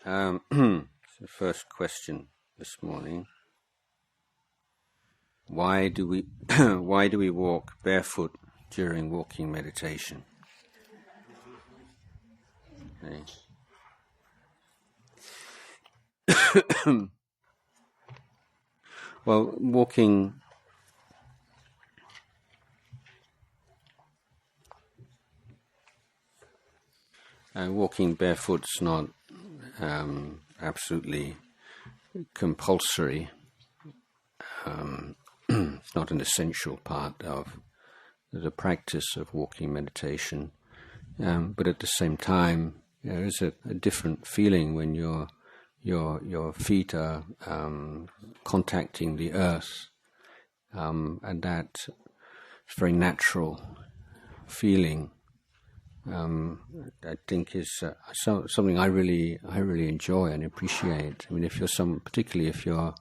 The first question this morning: Why do we walk barefoot during walking meditation? Okay. Well, walking barefoot's not absolutely compulsory. It's not an essential part of the practice of walking meditation, but at the same time, there is a different feeling when your feet are contacting the earth, and that very natural feeling. I think is something I really enjoy and appreciate. I mean, particularly if you're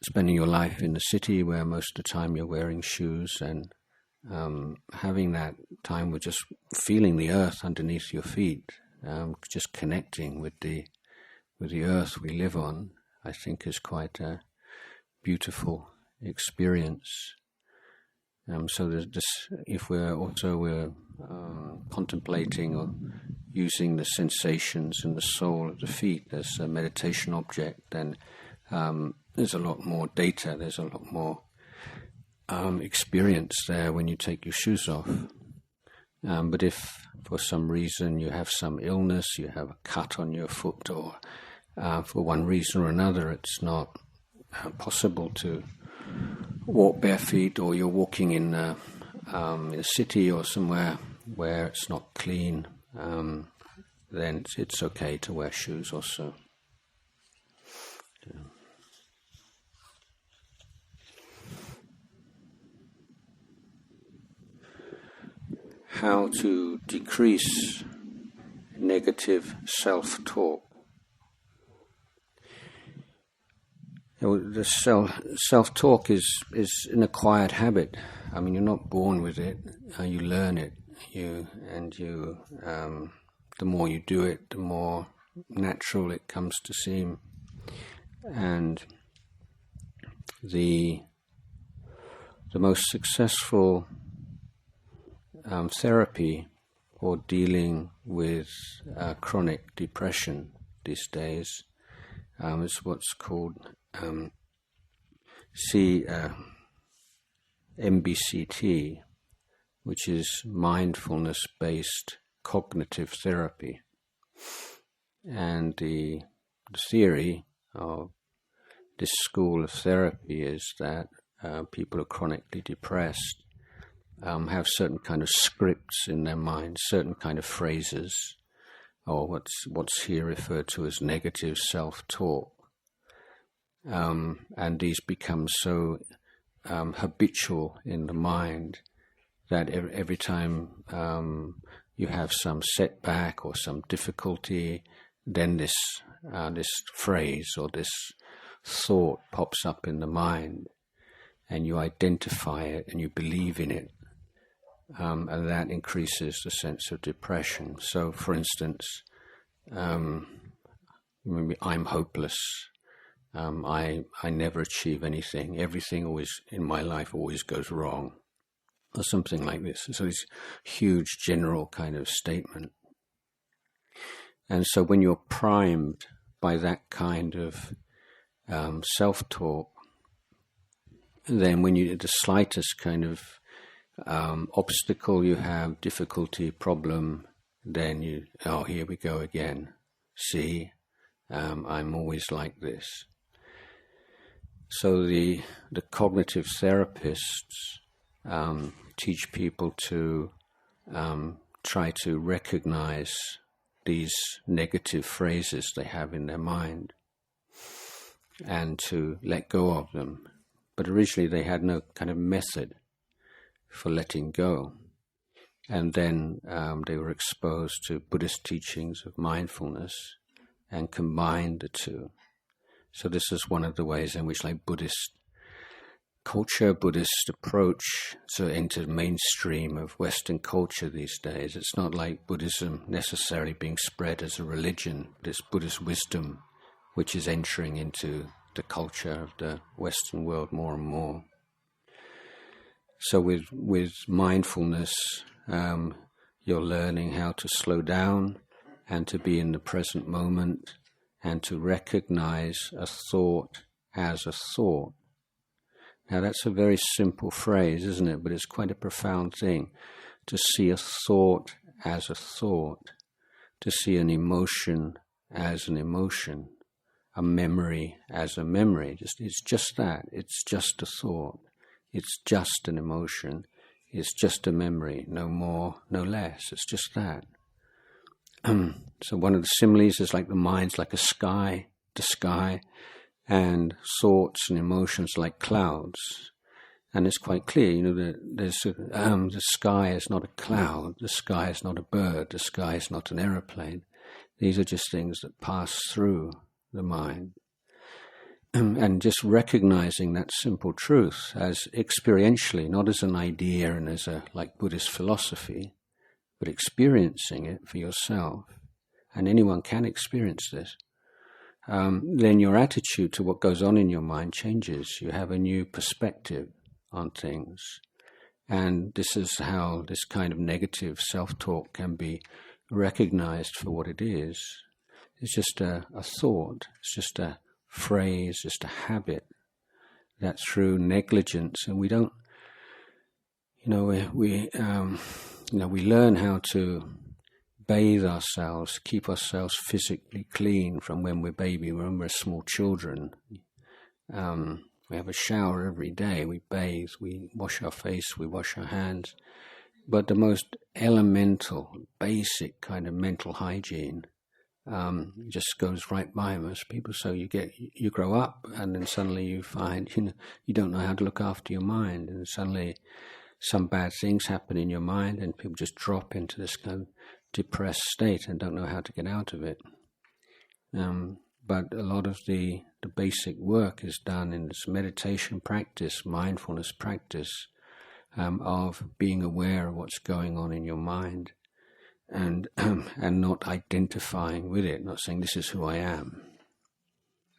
spending your life in the city where most of the time you're wearing shoes, and having that time with just feeling the earth underneath your feet, just connecting with the earth we live on, I think is quite a beautiful experience. So if we're contemplating or using the sensations and the sole of the feet as a meditation object, then there's a lot more data, there's a lot more experience there when you take your shoes off. But if for some reason you have some illness, you have a cut on your foot, or for one reason or another it's not possible to walk bare feet, or you're walking in a city or somewhere where it's not clean, then it's okay to wear shoes also. How to decrease negative self-talk. The self-talk is an acquired habit. I mean, you're not born with it. You learn it. The more you do it, the more natural it comes to seem. And the most successful therapy for dealing with chronic depression these days is what's called MBCT, which is mindfulness-based cognitive therapy. And the theory of this school of therapy is that people who are chronically depressed have certain kind of scripts in their mind, certain kind of phrases, or what's here referred to as negative self-talk. And these become so habitual in the mind that every time you have some setback or some difficulty, then this phrase or this thought pops up in the mind, and you identify it and you believe in it, and that increases the sense of depression. So, for instance, maybe I'm hopeless. I never achieve anything. Everything always in my life always goes wrong, or something like this. So it's a huge general kind of statement. And so when you're primed by that kind of self-talk, then when you the slightest kind of obstacle you have, difficulty, problem, then here we go again. See, I'm always like this. So the cognitive therapists teach people to try to recognize these negative phrases they have in their mind and to let go of them. But originally they had no kind of method for letting go. And then they were exposed to Buddhist teachings of mindfulness and combined the two. So this is one of the ways in which, like, Buddhist culture, Buddhist approach to enter the mainstream of Western culture these days. It's not like Buddhism necessarily being spread as a religion, but it's Buddhist wisdom which is entering into the culture of the Western world more and more. So with mindfulness, you're learning how to slow down and to be in the present moment and to recognize a thought as a thought. Now that's a very simple phrase, isn't it? But it's quite a profound thing, to see a thought as a thought, to see an emotion as an emotion, a memory as a memory. It's just that. It's just a thought. It's just an emotion. It's just a memory, no more, no less. It's just that. So one of the similes is like the mind's like a sky, the sky, and thoughts and emotions like clouds. And it's quite clear, that the sky is not a cloud, the sky is not a bird, the sky is not an aeroplane. These are just things that pass through the mind. And just recognizing that simple truth as experientially, not as an idea and as a like Buddhist philosophy, but experiencing it for yourself. And anyone can experience this. Then your attitude to what goes on in your mind changes. You have a new perspective on things. And this is how this kind of negative self-talk can be recognized for what it is. It's just a thought. It's just a phrase, just a habit that through negligence, and we don't, we learn how to bathe ourselves, keep ourselves physically clean from when we're baby, when we're small children. We have a shower every day, we bathe, we wash our face, we wash our hands. But the most elemental, basic kind of mental hygiene just goes right by most people. So you grow up, and then suddenly you find, you don't know how to look after your mind, and suddenly some bad things happen in your mind, and people just drop into this kind of depressed state and don't know how to get out of it. But a lot of the basic work is done in this meditation practice, mindfulness practice, of being aware of what's going on in your mind, and not identifying with it, not saying this is who I am.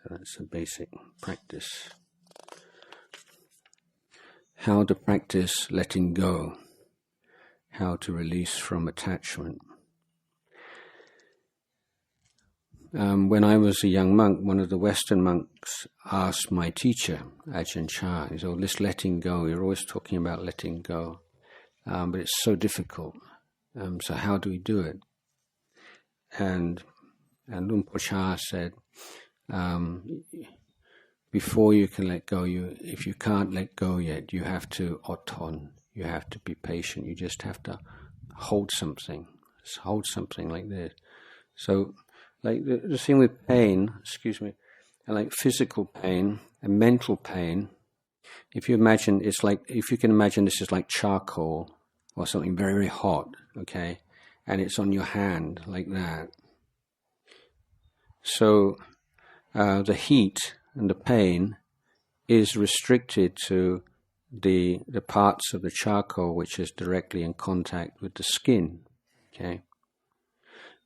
So that's a basic practice. How to practice letting go, how to release from attachment. When I was a young monk, one of the Western monks asked my teacher, Ajahn, he said, this letting go, you're always talking about letting go, but it's so difficult. So how do we do it? And Rinpoche said, before you can let go, if you can't let go yet, you have to oton, you have to be patient, you just have to hold something like this. So, like the thing with pain, and like physical pain and mental pain, if you can imagine this is like charcoal or something very, very hot, okay, and it's on your hand like that. So the heat and the pain is restricted to the parts of the charcoal which is directly in contact with the skin, okay.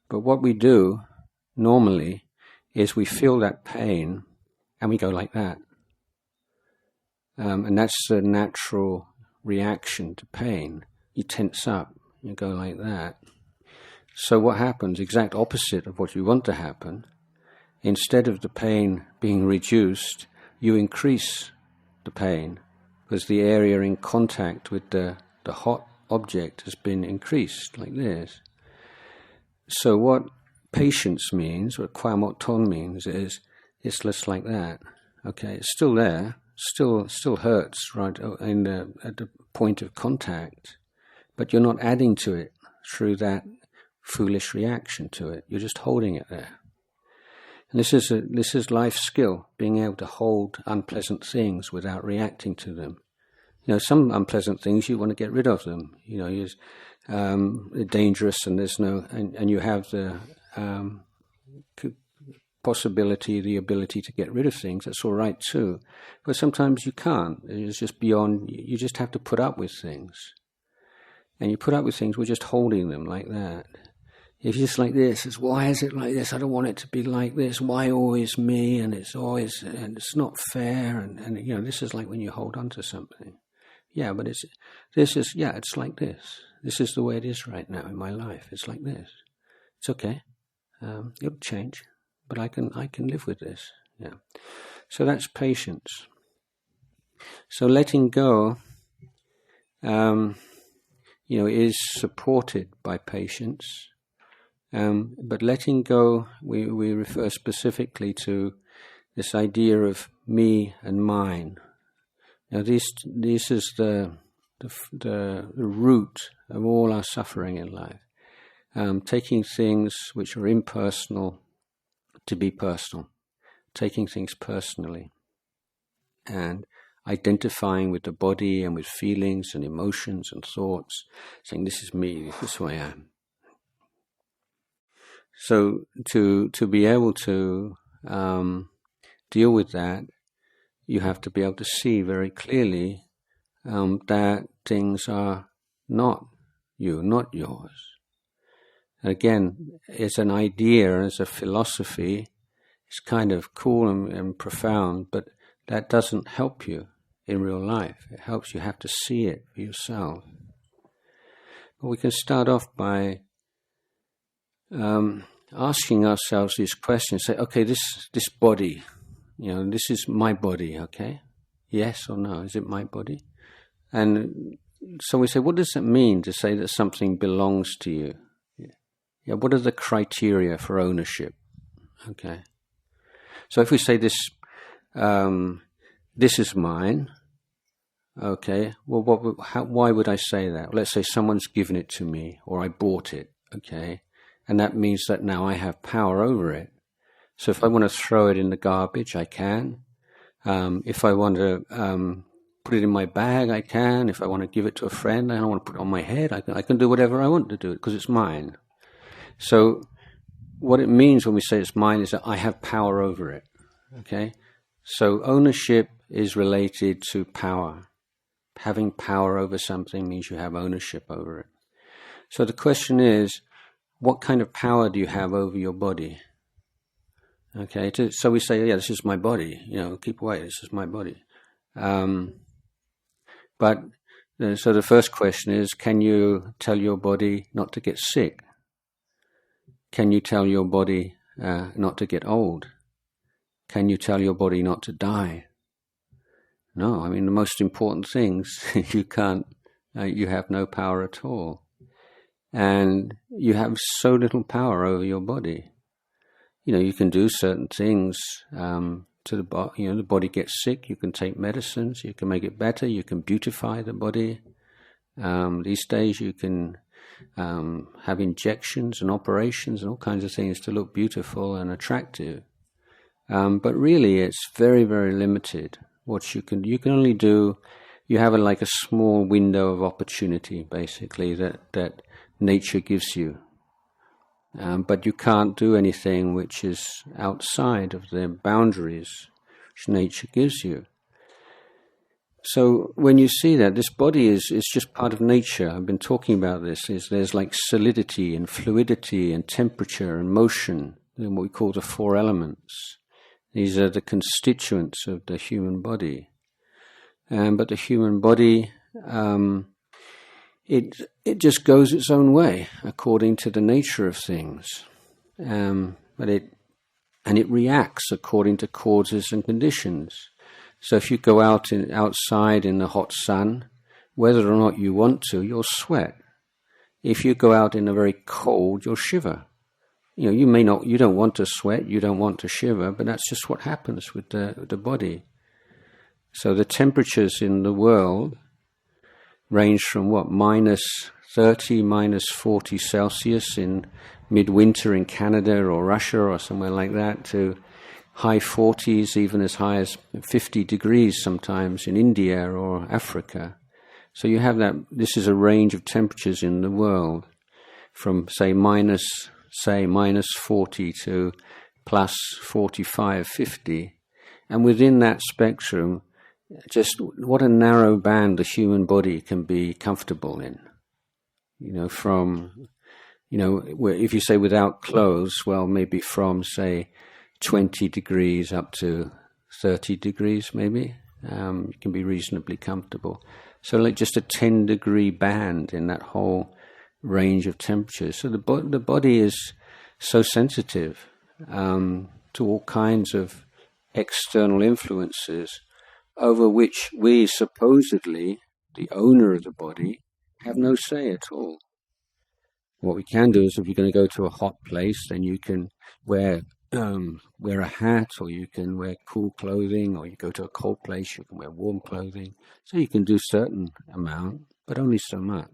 But what we do normally is we feel that pain and we go like that. And that's the natural reaction to pain. You tense up, you go like that. So what happens, exact opposite of what you want to happen, instead of the pain being reduced, you increase the pain because the area in contact with the hot object has been increased like this. So what patience means, what kwamoton means, is it's less like that. Okay, it's still there, still hurts right at the point of contact, but you're not adding to it through that foolish reaction to it. You're just holding it there. And this is life skill, being able to hold unpleasant things without reacting to them. Some unpleasant things you want to get rid of them. They're dangerous, and there's no, and you have the possibility, the ability to get rid of things, that's all right too. But sometimes you can't. It's just beyond, you just have to put up with things. And you put up with things, we're just holding them like that. If you're just like this, it's why is it like this? I don't want it to be like this. Why always me? And it's always, and it's not fair. And you know, this is like when you hold on to something. Yeah, but it's like this. This is the way it is right now in my life. It's like this. It's okay. It'll change, but I can live with this. Yeah. So that's patience. So letting go, is supported by patience. But letting go, we refer specifically to this idea of me and mine. Now, this is the root of all our suffering in life. Taking things which are impersonal to be personal, taking things personally, and identifying with the body and with feelings and emotions and thoughts, saying, this is me, this is who I am. So to be able to deal with that, you have to be able to see very clearly that things are not you, not yours. Again, it's an idea, as a philosophy. It's kind of cool and profound, but that doesn't help you in real life. It helps you have to see it for yourself. But we can start off by asking ourselves these questions. Say, okay, this body, this is my body, okay? Yes or no? Is it my body? And so we say, what does it mean to say that something belongs to you? Yeah, what are the criteria for ownership? Okay. So if we say this is mine, okay, well, why would I say that? Let's say someone's given it to me, or I bought it, okay, and that means that now I have power over it. So if I want to throw it in the garbage, I can. If I want to put it in my bag, I can. If I want to give it to a friend, I don't want to put it on my head, I can do whatever I want to do it because it's mine. So what it means when we say it's mine is that I have power over it, okay? So ownership is related to power. Having power over something means you have ownership over it. So the question is, what kind of power do you have over your body? Okay, so we say, yeah, this is my body, keep away, this is my body. So the first question is, can you tell your body not to get sick? Can you tell your body not to get old? Can you tell your body not to die? No, I mean, the most important things, you can't, you have no power at all. And you have so little power over your body. You can do certain things to the body. The body gets sick, you can take medicines, you can make it better, you can beautify the body. These days you can have injections and operations and all kinds of things to look beautiful and attractive. But really it's very, very limited. What you can only do, you have a small window of opportunity basically that nature gives you. But you can't do anything which is outside of the boundaries which nature gives you. So when you see that, this body is just part of nature. I've been talking about this. There's solidity and fluidity and temperature and motion, and what we call the four elements. These are the constituents of the human body. But the human body, it just goes its own way according to the nature of things. But it reacts according to causes and conditions. So if you go outside in the hot sun, whether or not you want to, you'll sweat. If you go out in the very cold, you'll shiver. You don't want to sweat, you don't want to shiver, but that's just what happens with the body. So the temperatures in the world range from -30, -40 Celsius in midwinter in Canada or Russia or somewhere like that, to high 40s, even as high as 50 degrees sometimes in India or Africa. So you have that, this is a range of temperatures in the world from, say, -40 to plus 45, 50. And within that spectrum, just what a narrow band the human body can be comfortable in. From, if you say without clothes, well, maybe from, say, 20 degrees up to 30 degrees, maybe. You can be reasonably comfortable. So like just a 10-degree band in that whole range of temperatures. So the body is so sensitive to all kinds of external influences over which we supposedly, the owner of the body, have no say at all. What we can do is if you're going to go to a hot place, then you can wear a hat, or you can wear cool clothing, or you go to a cold place, you can wear warm clothing. So you can do certain amount, but only so much.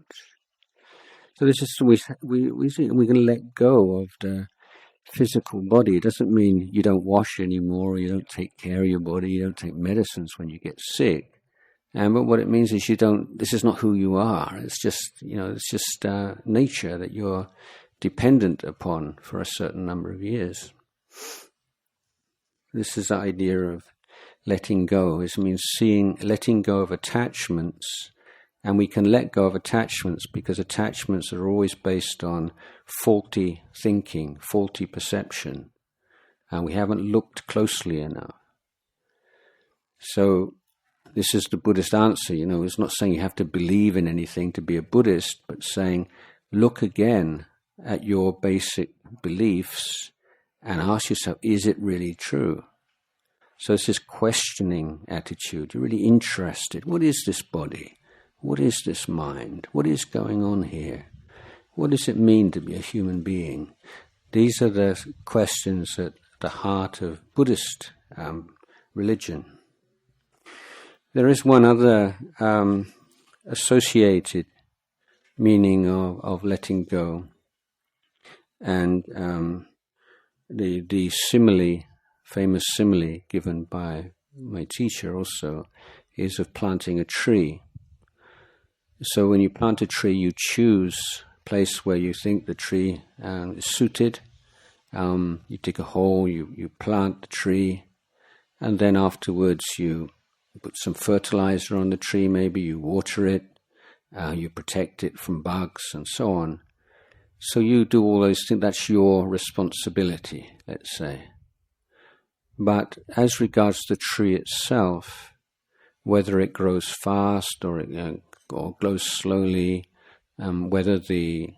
So this is we can let go of the physical body. It doesn't mean you don't wash anymore, or you don't take care of your body, you don't take medicines when you get sick. But what it means is this is not who you are. It's just, nature that you're dependent upon for a certain number of years. This is the idea of letting go. It means letting go of attachments. And we can let go of attachments because attachments are always based on faulty thinking, faulty perception. And we haven't looked closely enough. So this is the Buddhist answer, it's not saying you have to believe in anything to be a Buddhist, but saying, look again at your basic beliefs and ask yourself, is it really true? So it's this questioning attitude. You're really interested. What is this body? What is this mind? What is going on here? What does it mean to be a human being? These are the questions at the heart of Buddhist religion. There is one other associated meaning of letting go, and the simile, famous simile given by my teacher also, is of planting a tree. So when you plant a tree, you choose a place where you think the tree is suited. You dig a hole, you plant the tree, and then afterwards you put some fertilizer on the tree, maybe you water it, you protect it from bugs and so on. So you do all those things, that's your responsibility, let's say. But as regards the tree itself, whether it grows fast or grows slowly, whether the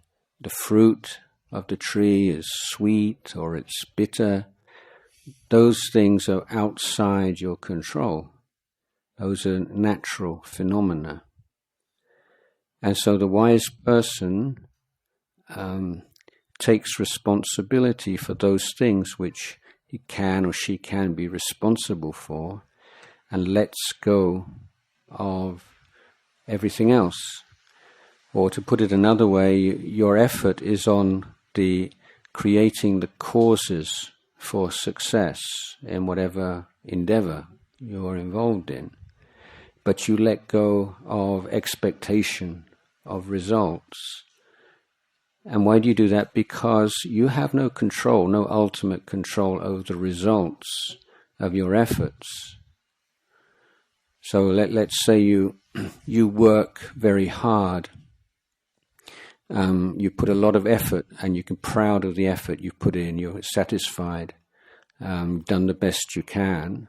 fruit of the tree is sweet or it's bitter, those things are outside your control. Those are natural phenomena. And so the wise person takes responsibility for those things which he can or she can be responsible for, and lets go of everything else. Or to put it another way, your effort is on creating the causes for success in whatever endeavor you're involved in. But you let go of expectation of results. And why do you do that? Because you have no control, no ultimate control over the results of your efforts. So let's say you work very hard. You put a lot of effort, and you're proud of the effort you put in. You're satisfied. Done the best you can.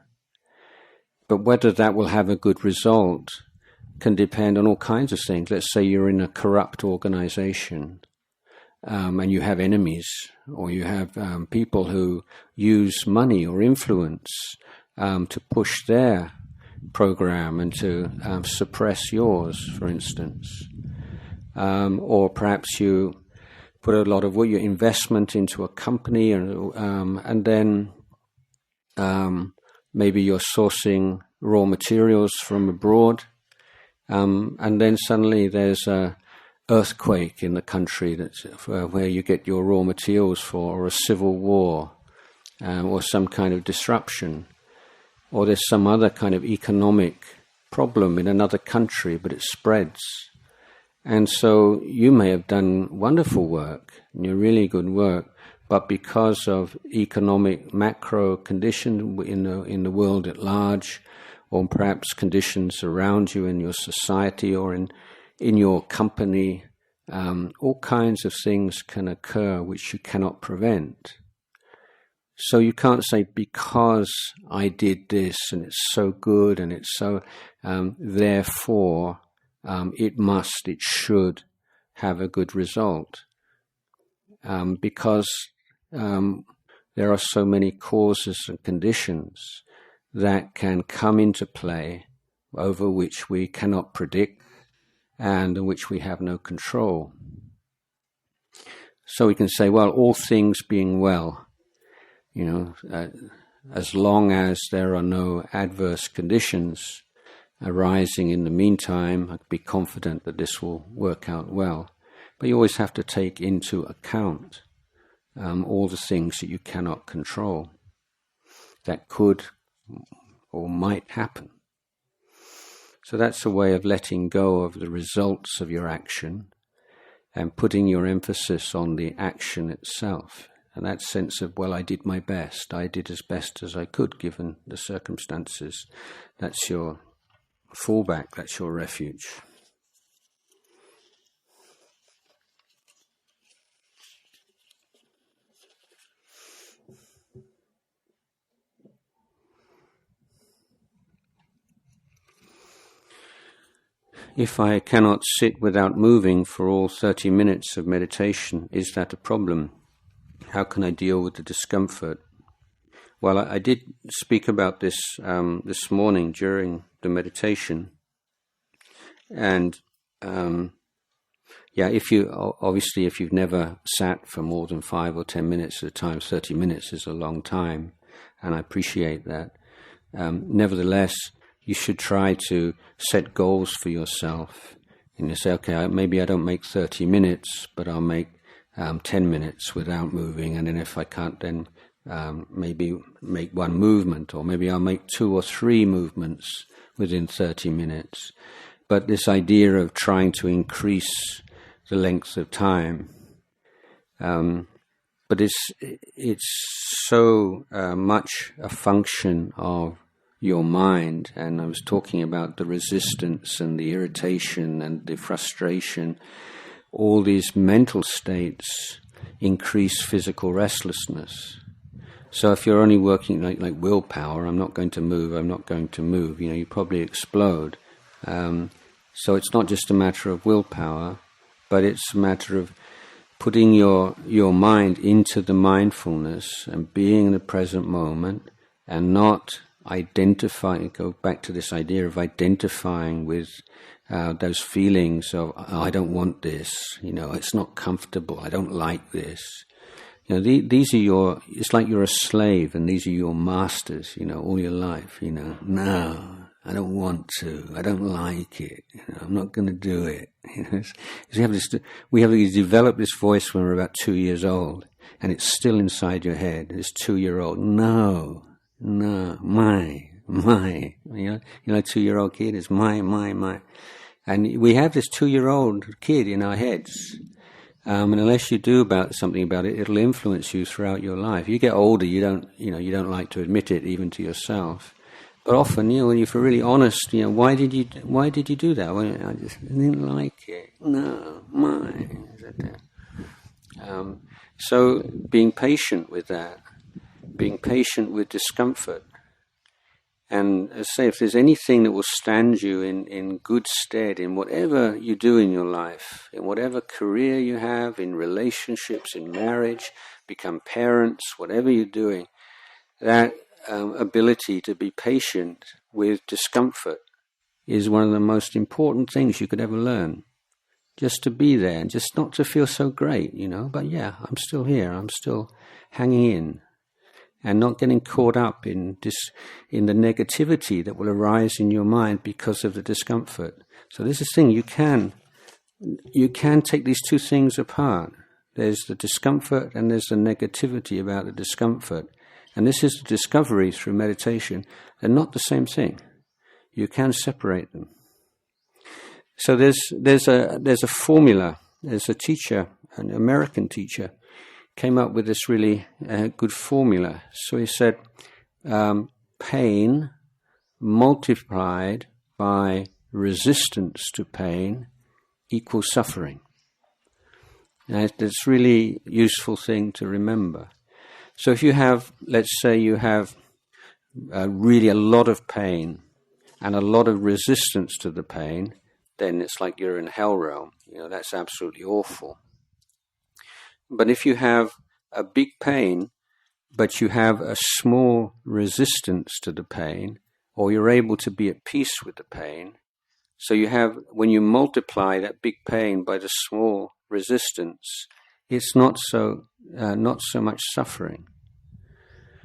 But whether that will have a good result can depend on all kinds of things. Let's say you're in a corrupt organization, and you have enemies, or you have people who use money or influence to push their program and to suppress yours, for instance. Or perhaps you put a lot of your investment into a company, and then maybe you're sourcing raw materials from abroad, and then suddenly there's a earthquake in the country that's where you get your raw materials for, or a civil war, or some kind of disruption, or there's some other kind of economic problem in another country, but it spreads. And so you may have done wonderful work, really good work, but because of economic macro conditions in the world at large, or perhaps conditions around you in your society or in your company, all kinds of things can occur which you cannot prevent. So you can't say, because I did this and it's so good and it's so, therefore it should have a good result. Because there are so many causes and conditions that can come into play over which we cannot predict and in which we have no control. So we can say, well, all things being well, as long as there are no adverse conditions arising in the meantime, I'd be confident that this will work out well. But you always have to take into account all the things that you cannot control that could or might happen. So that's a way of letting go of the results of your action and putting your emphasis on the action itself. And that sense of, well, I did my best. I did as best as I could given the circumstances. That's your fallback. That's your refuge. If I cannot sit without moving for all 30 minutes of meditation, is that a problem? How can I deal with the discomfort? Well, I did speak about this this morning during the meditation. And if you've never sat for more than 5 or 10 minutes at a time, 30 minutes is a long time, and I appreciate that. Nevertheless, you should try to set goals for yourself. And you say, okay, maybe I don't make 30 minutes, but I'll make 10 minutes without moving. And then if I can't, then maybe make one movement, or maybe I'll make 2 or 3 movements within 30 minutes. But this idea of trying to increase the length of time, but it's so much a function of your mind, and I was talking about the resistance and the irritation and the frustration. All these mental states increase physical restlessness. So if you're only working like willpower, I'm not going to move, you probably explode. So it's not just a matter of willpower, but it's a matter of putting your mind into the mindfulness and being in the present moment and not go back to this idea of identifying with those feelings of, oh, I don't want this, it's not comfortable, I don't like this. These are it's like you're a slave and these are your masters, all your life, no, I don't want to, I don't like it, I'm not going to do it. We have developed this voice when we're about 2 years old, and it's still inside your head, this 2-year-old, no, my, 2-year-old kid is my. And we have this 2-year-old kid in our heads. And unless you do something about it, it'll influence you throughout your life. You get older, you don't like to admit it even to yourself. But often, when you're really honest, why did you do that? Well, I just didn't like it. No, my. So being patient with that, being patient with discomfort. And as I say, if there's anything that will stand you in good stead in whatever you do in your life, in whatever career you have, in relationships, in marriage, become parents, whatever you're doing, that ability to be patient with discomfort is one of the most important things you could ever learn. Just to be there and just not to feel so great, but yeah, I'm still here, I'm still hanging in. And not getting caught up in the negativity that will arise in your mind because of the discomfort. So this is the thing, you can take these two things apart. There's the discomfort and there's the negativity about the discomfort. And this is the discovery through meditation. They're not the same thing. You can separate them. So there's a formula. There's a teacher, an American teacher, came up with this really good formula. So he said, pain multiplied by resistance to pain equals suffering. And it's a really useful thing to remember. So if you have, let's say you have really a lot of pain and a lot of resistance to the pain, then it's like you're in hell realm. That's absolutely awful. But if you have a big pain, but you have a small resistance to the pain, or you're able to be at peace with the pain, so you have, when you multiply that big pain by the small resistance, it's not so much suffering.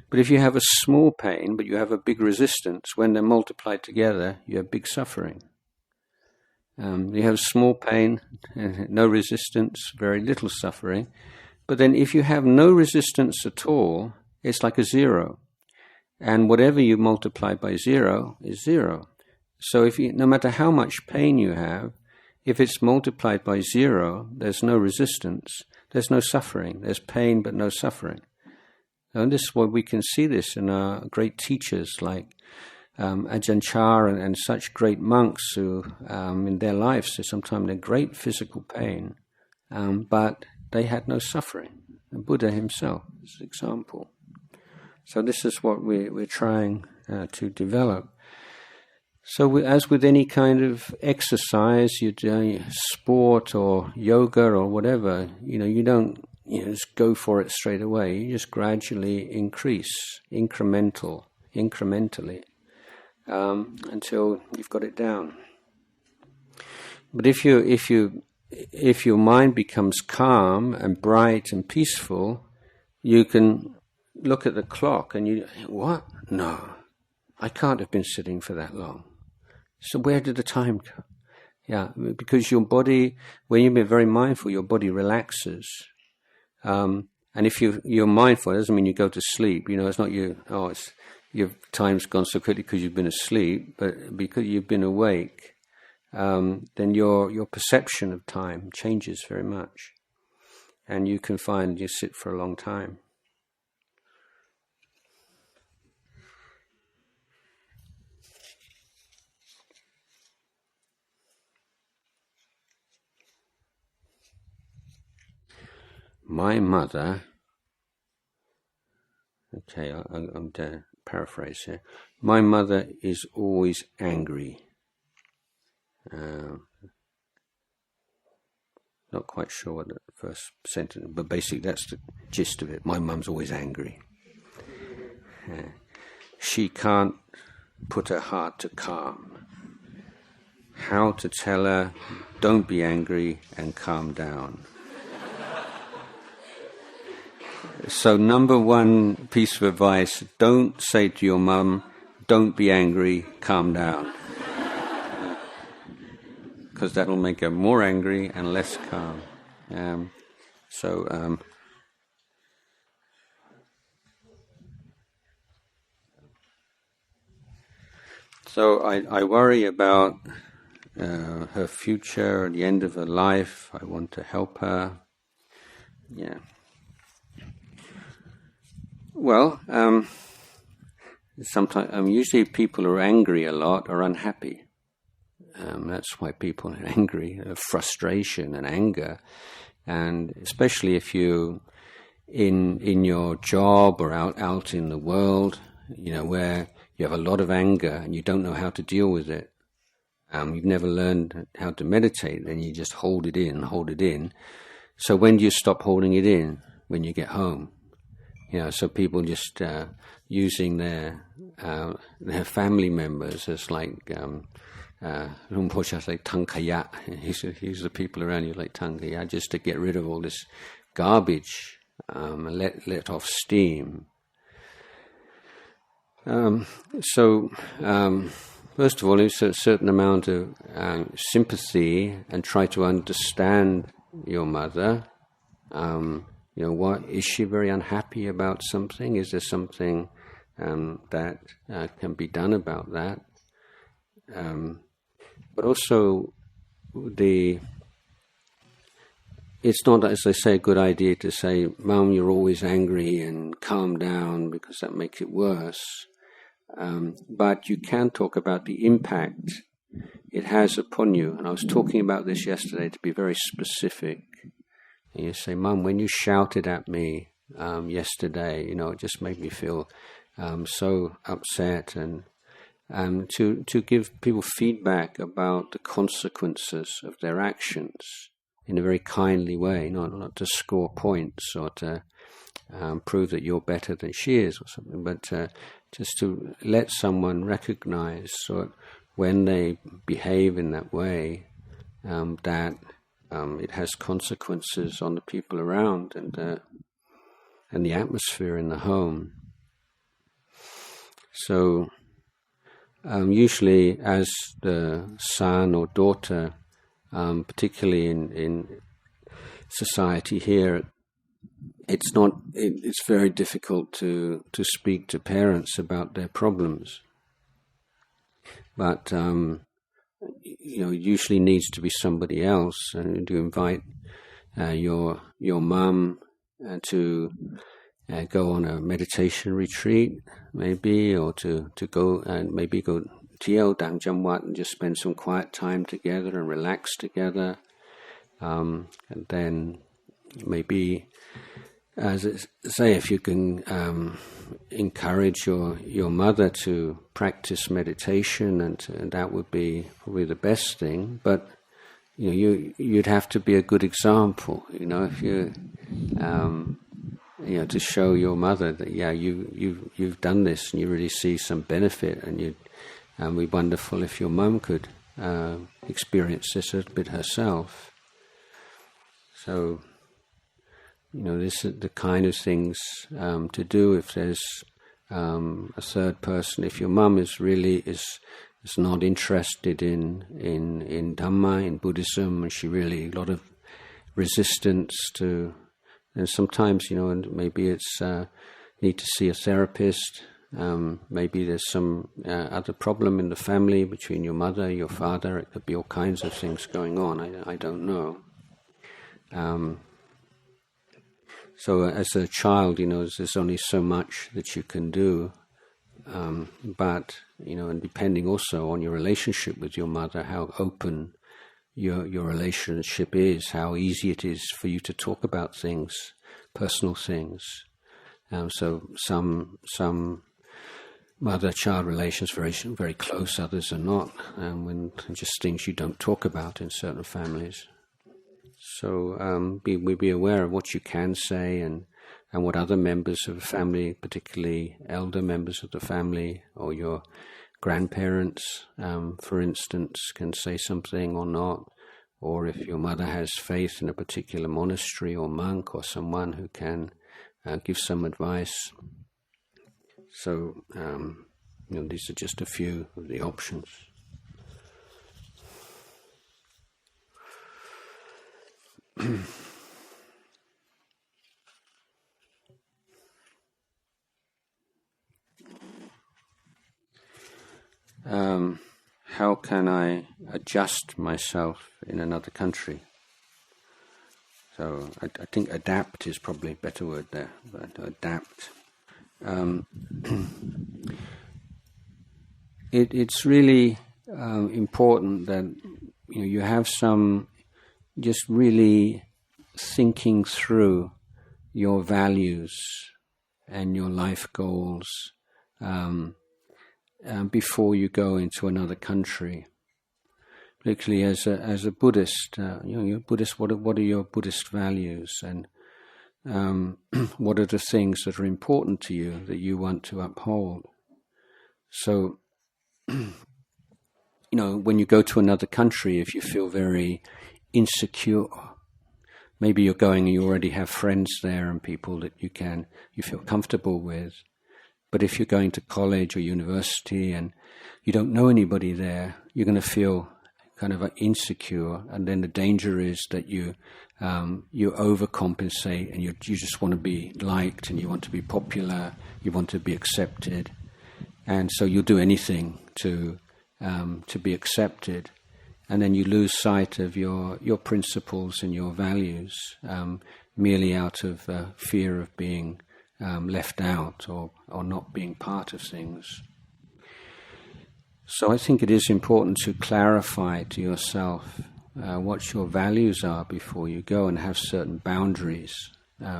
But if you have a small pain, but you have a big resistance, when they're multiplied together, you have big suffering. You have small pain, no resistance, very little suffering. But then if you have no resistance at all, it's like a zero. And whatever you multiply by zero is zero. So no matter how much pain you have, if it's multiplied by zero, there's no resistance, there's no suffering. There's pain but no suffering. And this is why we can see this in our great teachers like Ajahn and such great monks who, in their lives, sometimes they're great physical pain, but they had no suffering. And Buddha himself is an example. So this is what we're trying to develop. So as with any kind of exercise, you're doing sport or yoga or whatever, you don't just go for it straight away. You just gradually increase, incrementally, until you've got it down. But if your mind becomes calm and bright and peaceful, you can look at the clock and what? No, I can't have been sitting for that long. So where did the time go? Yeah, because your body, when you've been very mindful, your body relaxes. And if you're mindful, it doesn't mean you go to sleep. It's not your time's gone so quickly because you've been asleep, but because you've been awake, then your perception of time changes very much. And you can find you sit for a long time. My mother, okay, I'm going to paraphrase here. My mother is always angry. Not quite sure what the first sentence, but basically that's the gist of it. My mum's always angry. She can't put her heart to calm. How to tell her, don't be angry and calm down. So number one piece of advice, don't say to your mum, don't be angry, calm down. Because that'll make her more angry and less calm. So I worry about her future, at the end of her life. I want to help her. Yeah. Well, sometimes usually people who are angry a lot are unhappy. That's why people are angry, frustration and anger, and especially if you in your job or out in the world, where you have a lot of anger and you don't know how to deal with it. You've never learned how to meditate, then you just hold it in. So when do you stop holding it in? When you get home. So people just using their family members as like Rinpoche like tankaya. He's the people around you like tankaya, just to get rid of all this garbage and let off steam. First of all, it's a certain amount of sympathy and try to understand your mother. What is she very unhappy about something? Is there something that can be done about that? But also it's not, as they say, a good idea to say, Mum, you're always angry, and calm down, because that makes it worse. But you can talk about the impact it has upon you. And I was talking about this yesterday, to be very specific. And you say, Mum, when you shouted at me yesterday, it just made me feel so upset. And to give people feedback about the consequences of their actions in a very kindly way, not to score points or to prove that you're better than she is or something, but just to let someone recognize when they behave in that way, that it has consequences on the people around and the atmosphere in the home. So usually as the son or daughter, particularly in society here, it's very difficult to speak to parents about their problems. But it usually needs to be somebody else, and to invite your mum to go on a meditation retreat, maybe, or to go and maybe go Tiao Dang Jamwat and just spend some quiet time together and relax together, and then maybe, as I say, if you can encourage your mother to practice meditation, and that would be probably the best thing. But you'd have to be a good example. If you to show your mother that you've done this and you really see some benefit, and it'd be wonderful if your mum could experience this a bit herself. So. This is the kind of things to do if there's a third person. If your mum is not interested in Dhamma, in Buddhism, and she really a lot of resistance to, and sometimes and maybe it's need to see a therapist. Maybe there's some other problem in the family between your mother, your father. It could be all kinds of things going on. I don't know. So as a child, there's only so much that you can do. But, and depending also on your relationship with your mother, how open your relationship is, how easy it is for you to talk about things, personal things. So some mother-child relations very, very close, others are not, when just things you don't talk about in certain families. So be aware of what you can say and what other members of the family, particularly elder members of the family or your grandparents, for instance, can say something or not. Or if your mother has faith in a particular monastery or monk or someone who can give some advice. So these are just a few of the options. How can I adjust myself in another country? So I think adapt is probably a better word there, but adapt. It's really important that you have some just really thinking through your values and your life goals before you go into another country. Particularly as a Buddhist, you're Buddhist. What are your Buddhist values, and what are the things that are important to you that you want to uphold? So, when you go to another country, if you feel very insecure, maybe you're going and you already have friends there and people that you feel comfortable with. But if you're going to college or university and you don't know anybody there, you're going to feel kind of insecure, and then the danger is that you overcompensate and you just want to be liked and you want to be popular, you want to be accepted, and so you'll do anything to be accepted. and then you lose sight of your principles and your values, merely out of fear of being left out or not being part of things. So I think it is important to clarify to yourself what your values are before you go, and have certain boundaries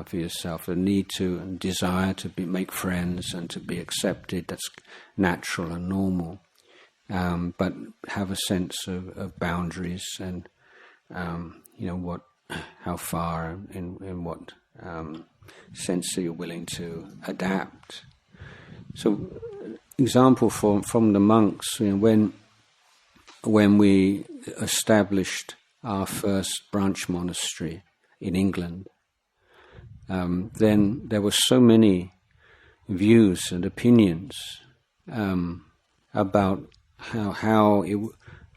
for yourself. A need to and desire to make friends and to be accepted, that's natural and normal. But have a sense of boundaries and how far, in what sense are you willing to adapt. So, example from the monks, when we established our first branch monastery in England, then there were so many views and opinions about how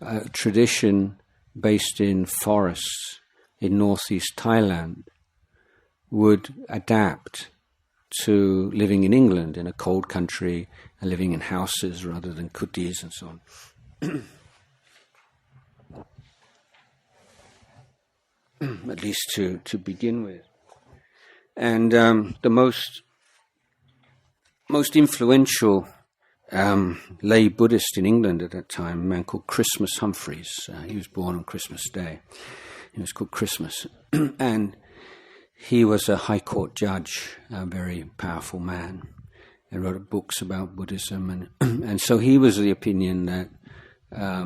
a tradition based in forests in northeast Thailand would adapt to living in England, in a cold country, and living in houses rather than kutis and so on. At least to begin with. And the most influential lay Buddhist in England at that time, a man called Christmas Humphreys. He was born on Christmas Day. He was called Christmas. And he was a high court judge, a very powerful man, and wrote books about Buddhism. And so he was of the opinion that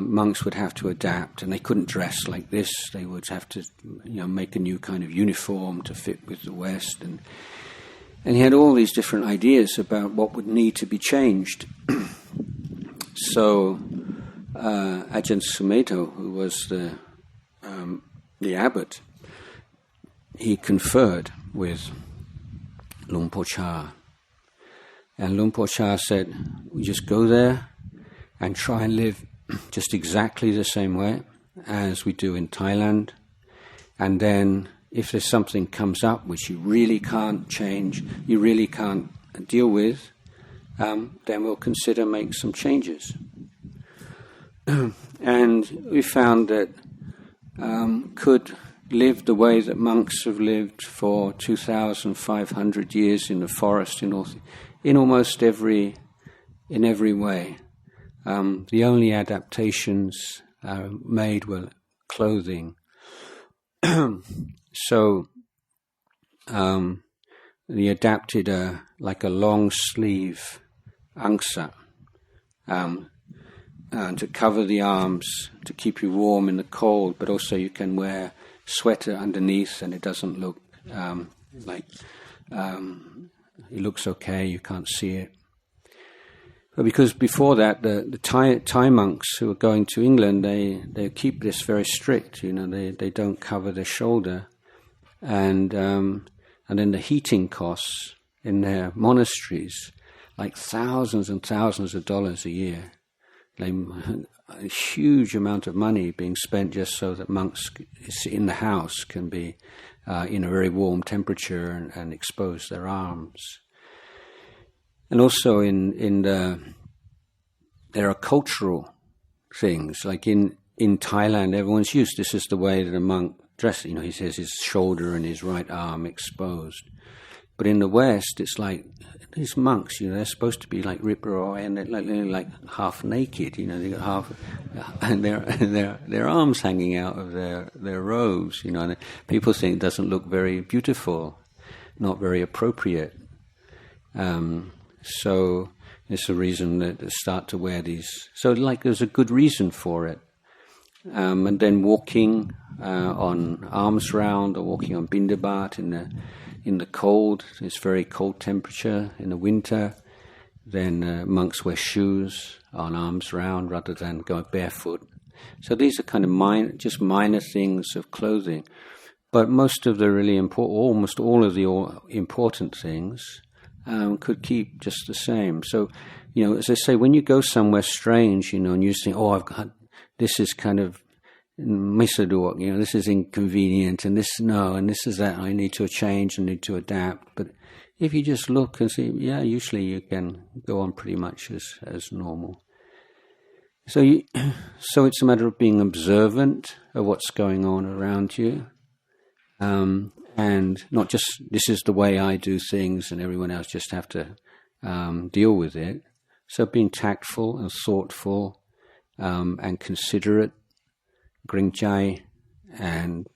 monks would have to adapt, and they couldn't dress like this. They would have to, make a new kind of uniform to fit with the West. And he had all these different ideas about what would need to be changed. So Ajahn Sumedho, who was the abbot, he conferred with Luang Por Chah. And Luang Por Chah said, we just go there and try and live just exactly the same way as we do in Thailand. And then if there's something comes up which you really can't change, you really can't deal with, then we'll consider make some changes. And we found that could live the way that monks have lived for 2,500 years in the forest in almost every way. The only adaptations made were clothing. So they adapted a long sleeve angsa to cover the arms to keep you warm in the cold, but also you can wear sweater underneath and it doesn't look it looks okay, you can't see it. But because before that, the Thai monks who were going to England, they keep this very strict. They don't cover their shoulder, and then the heating costs in their monasteries, like thousands and thousands of dollars a year, a huge amount of money being spent just so that monks in the house can be in a very warm temperature and expose their arms. And also there are cultural things, like in Thailand, everyone's used, this is the way that a monk dresses. He says his shoulder and his right arm exposed. But in the West, it's like these monks, they're supposed to be like rip roaring, and they're like half naked. They got half, and their arms hanging out of their robes. And people think it doesn't look very beautiful, not very appropriate. So it's a reason that they start to wear these. So there's a good reason for it. And then walking on alms round or walking on bindabat in the cold, it's very cold temperature in the winter. Then monks wear shoes on alms round rather than go barefoot. So these are kind of minor things of clothing. But most of the really almost all of the important things could keep just the same. So, as I say, when you go somewhere strange, and you think, this is kind of misadok, this is inconvenient, and this is that, I need to change, I need to adapt. But if you just look and see, usually you can go on pretty much as normal. So it's a matter of being observant of what's going on around you, and not just this is the way I do things and everyone else just have to deal with it. So being tactful and thoughtful and considerate, gringchai, and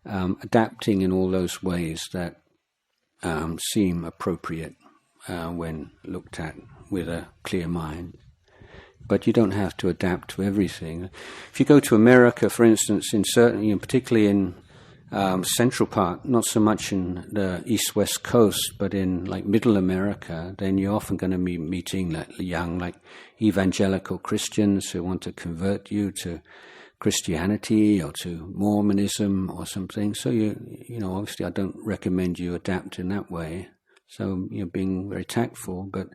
adapting in all those ways that seem appropriate when looked at with a clear mind. But you don't have to adapt to everything. If you go to America, for instance, in certain, particularly in central part, not so much in the east-west coast, but in like middle America, then you're often going to be meeting young, like evangelical Christians who want to convert you to Christianity or to Mormonism or something. So obviously I don't recommend you adapt in that way. So being very tactful, but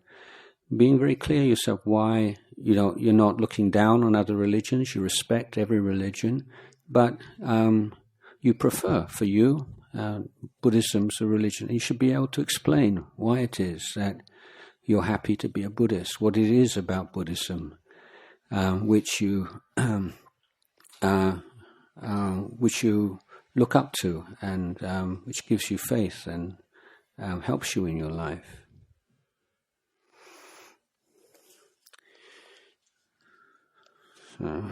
being very clear yourself why you're not looking down on other religions. You respect every religion, but you prefer, for you, Buddhism's a religion. You should be able to explain why it is that you're happy to be a Buddhist, what it is about Buddhism, which you look up to, and which gives you faith and helps you in your life. So,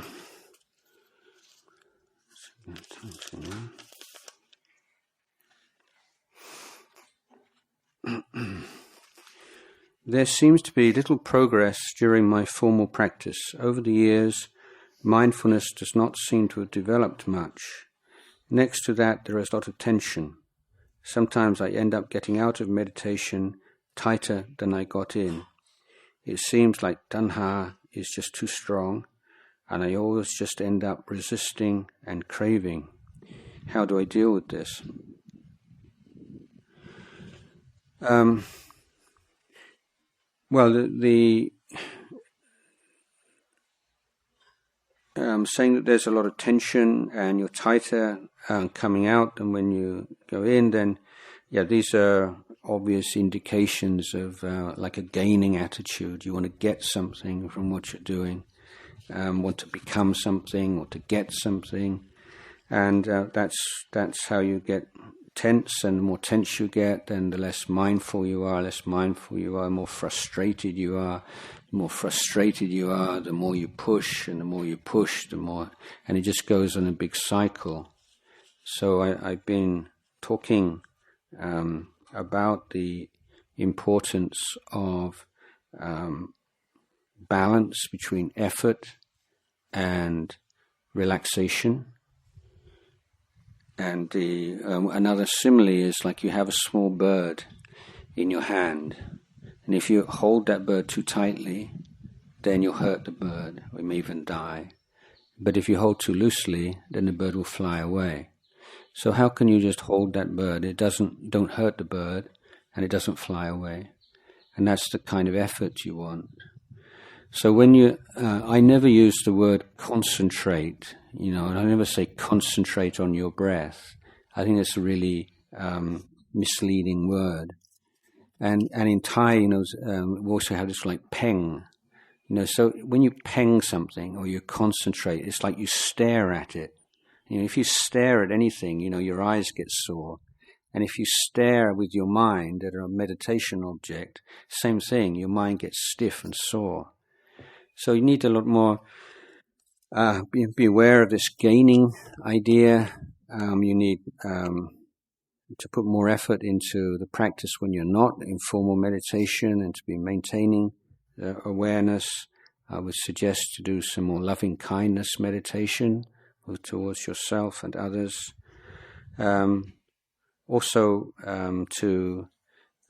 there seems to be little progress during my formal practice. Over the years, mindfulness does not seem to have developed much. Next to that, there is a lot of tension. Sometimes I end up getting out of meditation tighter than I got in. It seems like tanha is just too strong, and I always just end up resisting and craving. How do I deal with this? Well, the saying that there's a lot of tension and you're tighter coming out than when you go in, then these are obvious indications of like a gaining attitude. You want to get something from what you're doing. Want to become something or to get something, and that's how you get tense. And the more tense you get, then the less mindful you are. The more frustrated you are. The more frustrated you are, the more you push, and the more you push, the more, and it just goes on a big cycle. So I've been talking about the importance of balance between effort and relaxation. And another simile is like you have a small bird in your hand, and if you hold that bird too tightly, then you'll hurt the bird, or it may even die. But if you hold too loosely, then the bird will fly away. So how can you just hold that bird? Don't hurt the bird, and it doesn't fly away. And that's the kind of effort you want. So when I never use the word concentrate, and I never say concentrate on your breath. I think it's a really misleading word. And in Thai, we also have this like peng. So when you peng something or you concentrate, it's like you stare at it. If you stare at anything, your eyes get sore. And if you stare with your mind at a meditation object, same thing, your mind gets stiff and sore. So you need a lot more, be aware of this gaining idea. You need to put more effort into the practice when you're not in formal meditation, and to be maintaining awareness. I would suggest to do some more loving kindness meditation towards yourself and others. Also,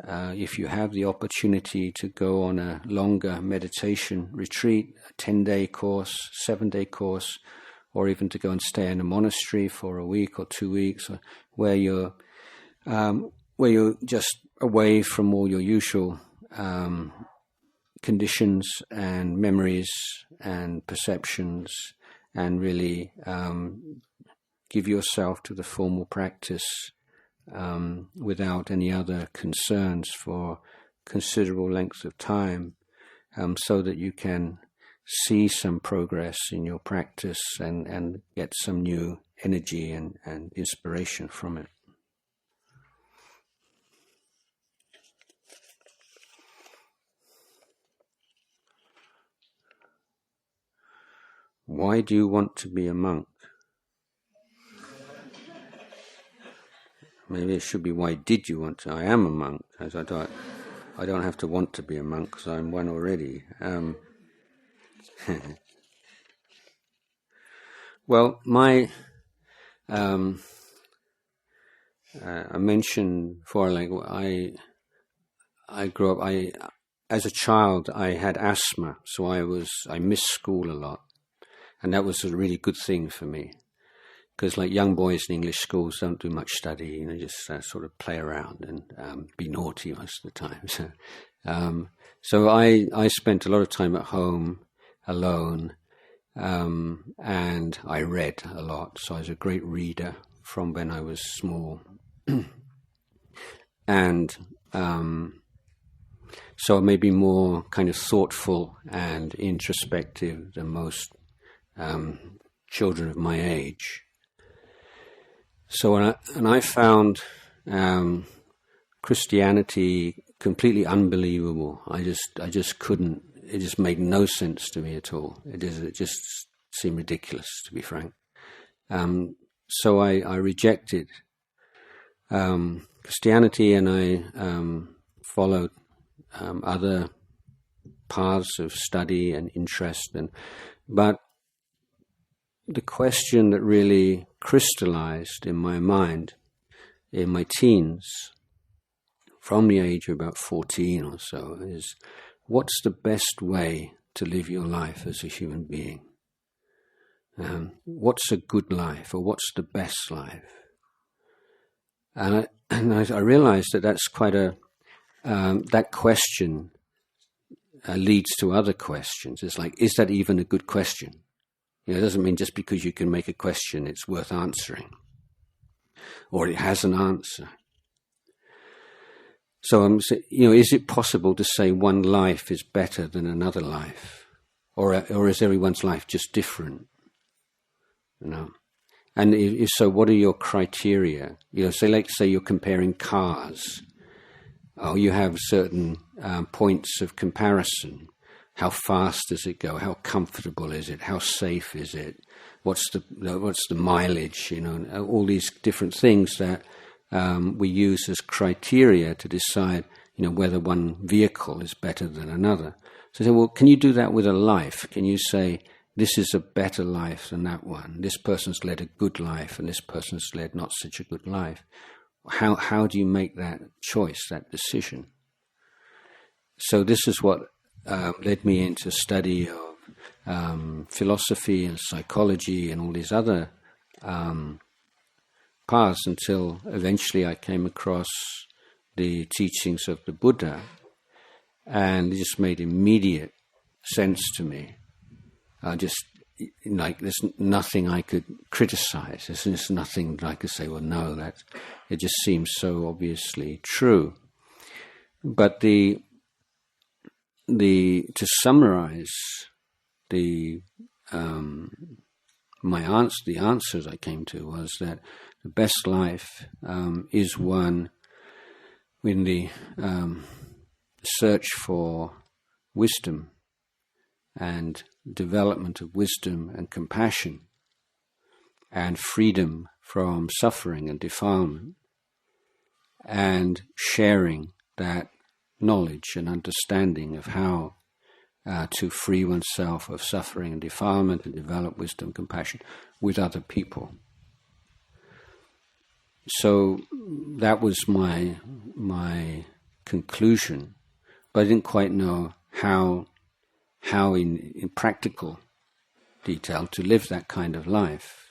if you have the opportunity to go on a longer meditation retreat, a 10-day course, 7-day course, or even to go and stay in a monastery for a week or 2 weeks, where you're just away from all your usual conditions and memories and perceptions, and really give yourself to the formal practice without any other concerns for considerable lengths of time, so that you can see some progress in your practice and get some new energy and inspiration from it. Why do you want to be a monk? Maybe it should be, why did you want to? I am a monk. As I don't have to want to be a monk because I'm one already. Well, I mentioned before, like I grew up. As a child, I had asthma, so I missed school a lot, and that was a really good thing for me. Because like young boys in English schools don't do much study, just sort of play around and be naughty most of the time. So I spent a lot of time at home alone, and I read a lot. So I was a great reader from when I was small. And so maybe more kind of thoughtful and introspective than most children of my age. So I found Christianity completely unbelievable. I just couldn't. It just made no sense to me at all. It just seemed ridiculous, to be frank. So I rejected Christianity, and I followed other paths of study and interest. But the question that really crystallized in my mind in my teens, from the age of about 14 or so, is what's the best way to live your life as a human being? What's a good life, or what's the best life? And I realized that that's quite that question leads to other questions. It's like, is that even a good question? It doesn't mean just because you can make a question it's worth answering, or it has an answer. So, is it possible to say one life is better than another life, or is everyone's life just different? And if so, what are your criteria? Say you're comparing cars. Oh, you have certain points of comparison. How fast does it go? How comfortable is it? How safe is it? What's the mileage? All these different things that we use as criteria to decide, whether one vehicle is better than another. So, well, can you do that with a life? Can you say this is a better life than that one? This person's led a good life, and this person's led not such a good life. How do you make that choice, that decision? So this is what led me into study of philosophy and psychology and all these other paths, until eventually I came across the teachings of the Buddha, and it just made immediate sense to me. There's nothing I could criticize. There's nothing that I could say, well, no, it just seems so obviously true. But to summarize the answers I came to was that the best life is one in the search for wisdom and development of wisdom and compassion and freedom from suffering and defilement, and sharing that knowledge and understanding of how to free oneself of suffering and defilement and develop wisdom and compassion with other people. So that was my conclusion, but I didn't quite know how in practical detail to live that kind of life.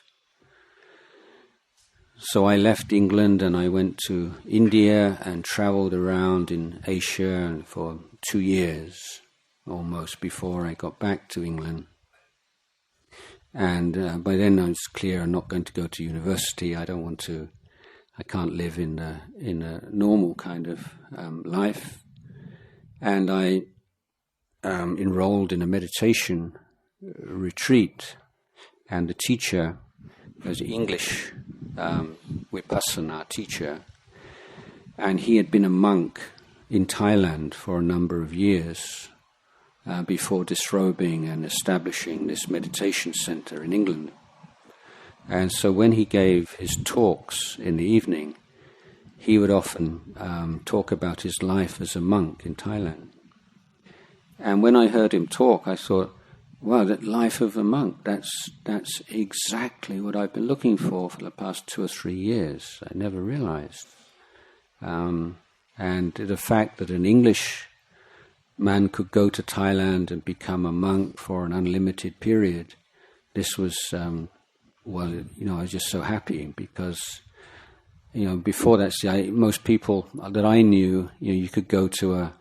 So I left England and I went to India and traveled around in Asia for 2 years almost before I got back to England. And by then I was clear I'm not going to go to university. I can't live in a normal kind of life. And I enrolled in a meditation retreat, and the teacher was an English Vipassana teacher, and he had been a monk in Thailand for a number of years before disrobing and establishing this meditation center in England. And so when he gave his talks in the evening, he would often talk about his life as a monk in Thailand. And when I heard him talk, I thought, wow, that life of a monk, that's exactly what I've been looking for the past 2 or 3 years. I never realized. And the fact that an English man could go to Thailand and become a monk for an unlimited period, this was, I was just so happy because, before that, most people that I knew, you could go to a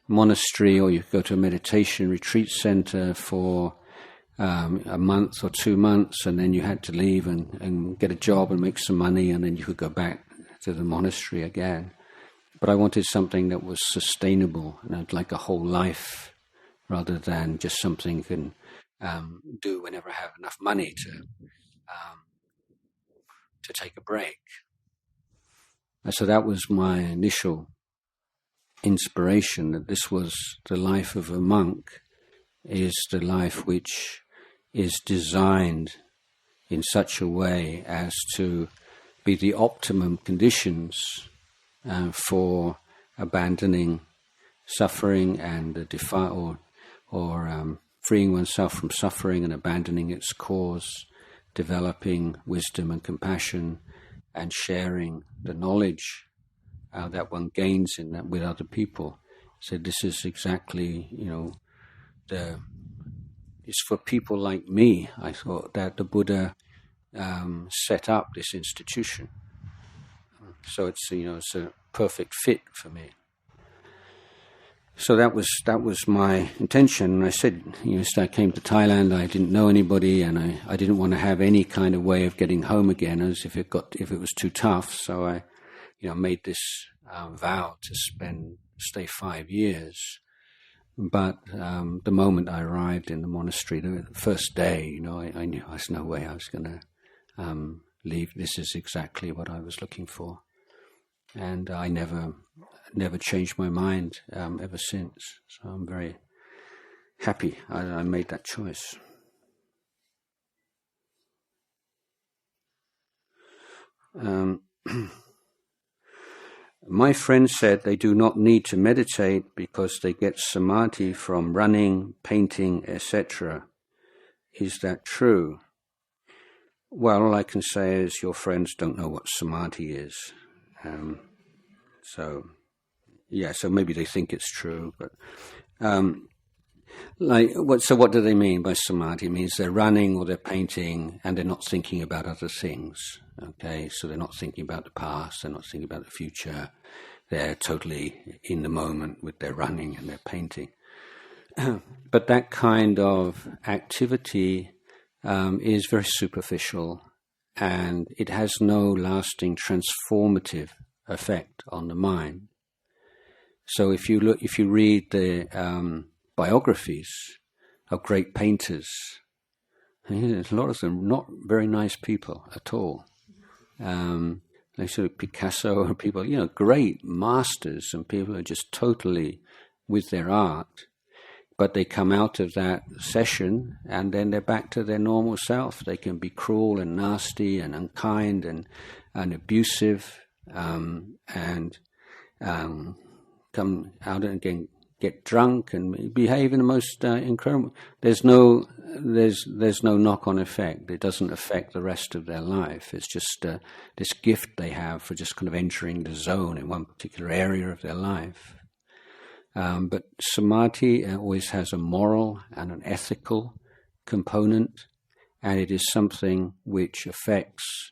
monastery or you could go to a meditation retreat center for a month or 2 months, and then you had to leave and get a job and make some money, and then you could go back to the monastery again. But I wanted something that was sustainable, like a whole life, rather than just something you can do whenever I have enough money to take a break. And so that was my initial inspiration, that this was the life of a monk, is the life which is designed in such a way as to be the optimum conditions for abandoning suffering and freeing oneself from suffering and abandoning its cause, developing wisdom and compassion, and sharing the knowledge that one gains in that with other people. So this is exactly, it's for people like me, I thought, that the Buddha set up this institution. So it's a perfect fit for me. So that was my intention. And I said, I came to Thailand, I didn't know anybody, and I didn't want to have any kind of way of getting home again, as if it was too tough. So I, made this vow to stay 5 years. But the moment I arrived in the monastery, the first day, I knew there's no way I was going to leave. This is exactly what I was looking for. And I never changed my mind ever since. So I'm very happy I made that choice. My friend said they do not need to meditate because they get samadhi from running, painting, etc. Is that true? Well, all I can say is your friends don't know what samadhi is. So maybe they think it's true, but what do they mean by samadhi? It means they're running or they're painting and they're not thinking about other things. Okay, so they're not thinking about the past, they're not thinking about the future. They're totally in the moment with their running and their painting. But that kind of activity is very superficial, and it has no lasting transformative effect on the mind. So if you read the biographies of great painters, a lot of them not very nice people at all. Like sort of Picasso and people, great masters, and people are just totally with their art. But they come out of that session and then they're back to their normal self. They can be cruel and nasty and unkind and abusive, and come out and again get drunk and behave in the most incredible. There's no knock-on effect. It doesn't affect the rest of their life. It's just this gift they have for just kind of entering the zone in one particular area of their life. But samadhi always has a moral and an ethical component, and it is something which affects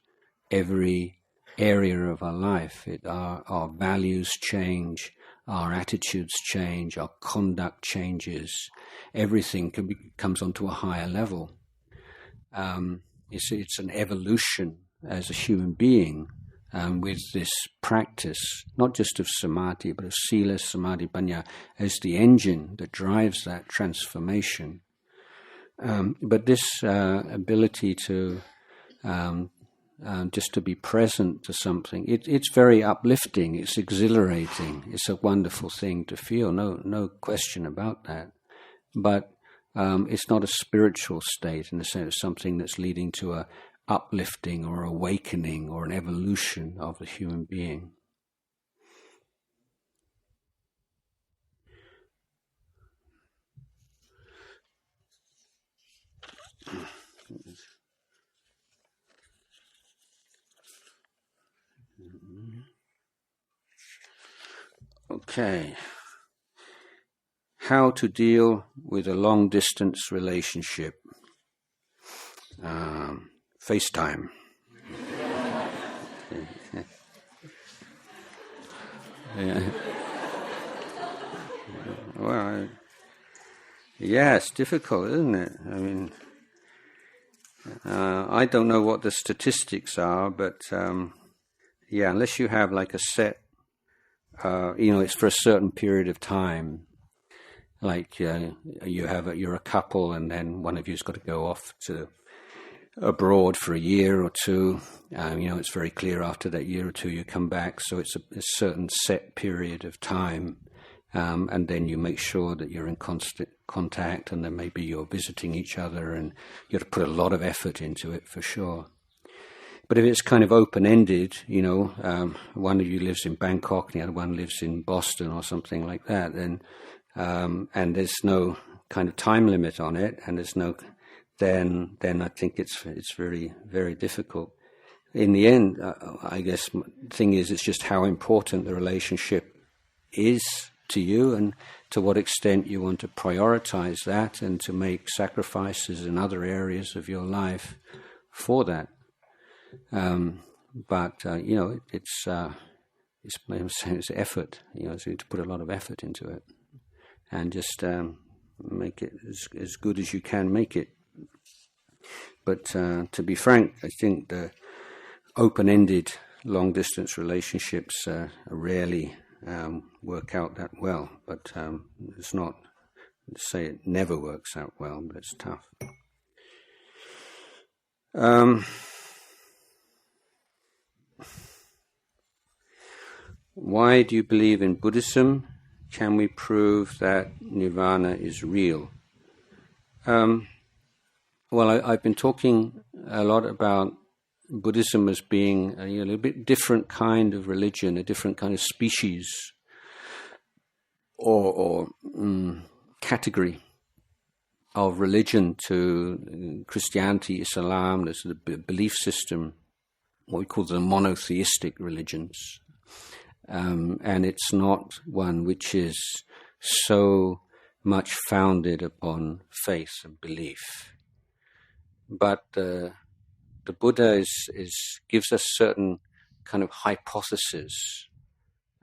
every area of our life. Our values change, our attitudes change, our conduct changes. Everything comes onto a higher level. It's an evolution as a human being with this practice, not just of samadhi, but of sila, samadhi, panya, as the engine that drives that transformation. But this ability to just to be present to something, it's very uplifting, it's exhilarating, it's a wonderful thing to feel, no question about that. But it's not a spiritual state in the sense of something that's leading to a uplifting or awakening or an evolution of the human being. Okay. How to deal with a long-distance relationship. FaceTime. Yeah. Well, yeah, it's difficult, isn't it? I mean, I don't know what the statistics are, but yeah, unless you have like a set, it's for a certain period of time. Like you're a couple, and then one of you's got to go off to abroad for a year or two. It's very clear after that year or two you come back. So it's a certain set period of time, and then you make sure that you're in constant contact, and then maybe you're visiting each other, and you have to put a lot of effort into it for sure. But if it's kind of open-ended, one of you lives in Bangkok and the other one lives in Boston or something like that, then and there's no kind of time limit on it, and there's no, then I think it's very, very difficult. In the end, I guess the thing is, it's just how important the relationship is to you, and to what extent you want to prioritize that and to make sacrifices in other areas of your life for that. It's effort. So you need to put a lot of effort into it, and just make it as good as you can make it. But to be frank, I think the open-ended long-distance relationships rarely work out that well. But it's not to say it never works out well, but it's tough. Why do you believe in Buddhism? Can we prove that nirvana is real? I've been talking a lot about Buddhism as being a little bit different kind of religion, a different kind of species or category of religion to Christianity, Islam. There's the belief system, what we call the monotheistic religions. And it's not one which is so much founded upon faith and belief. But the Buddha gives us certain kind of hypotheses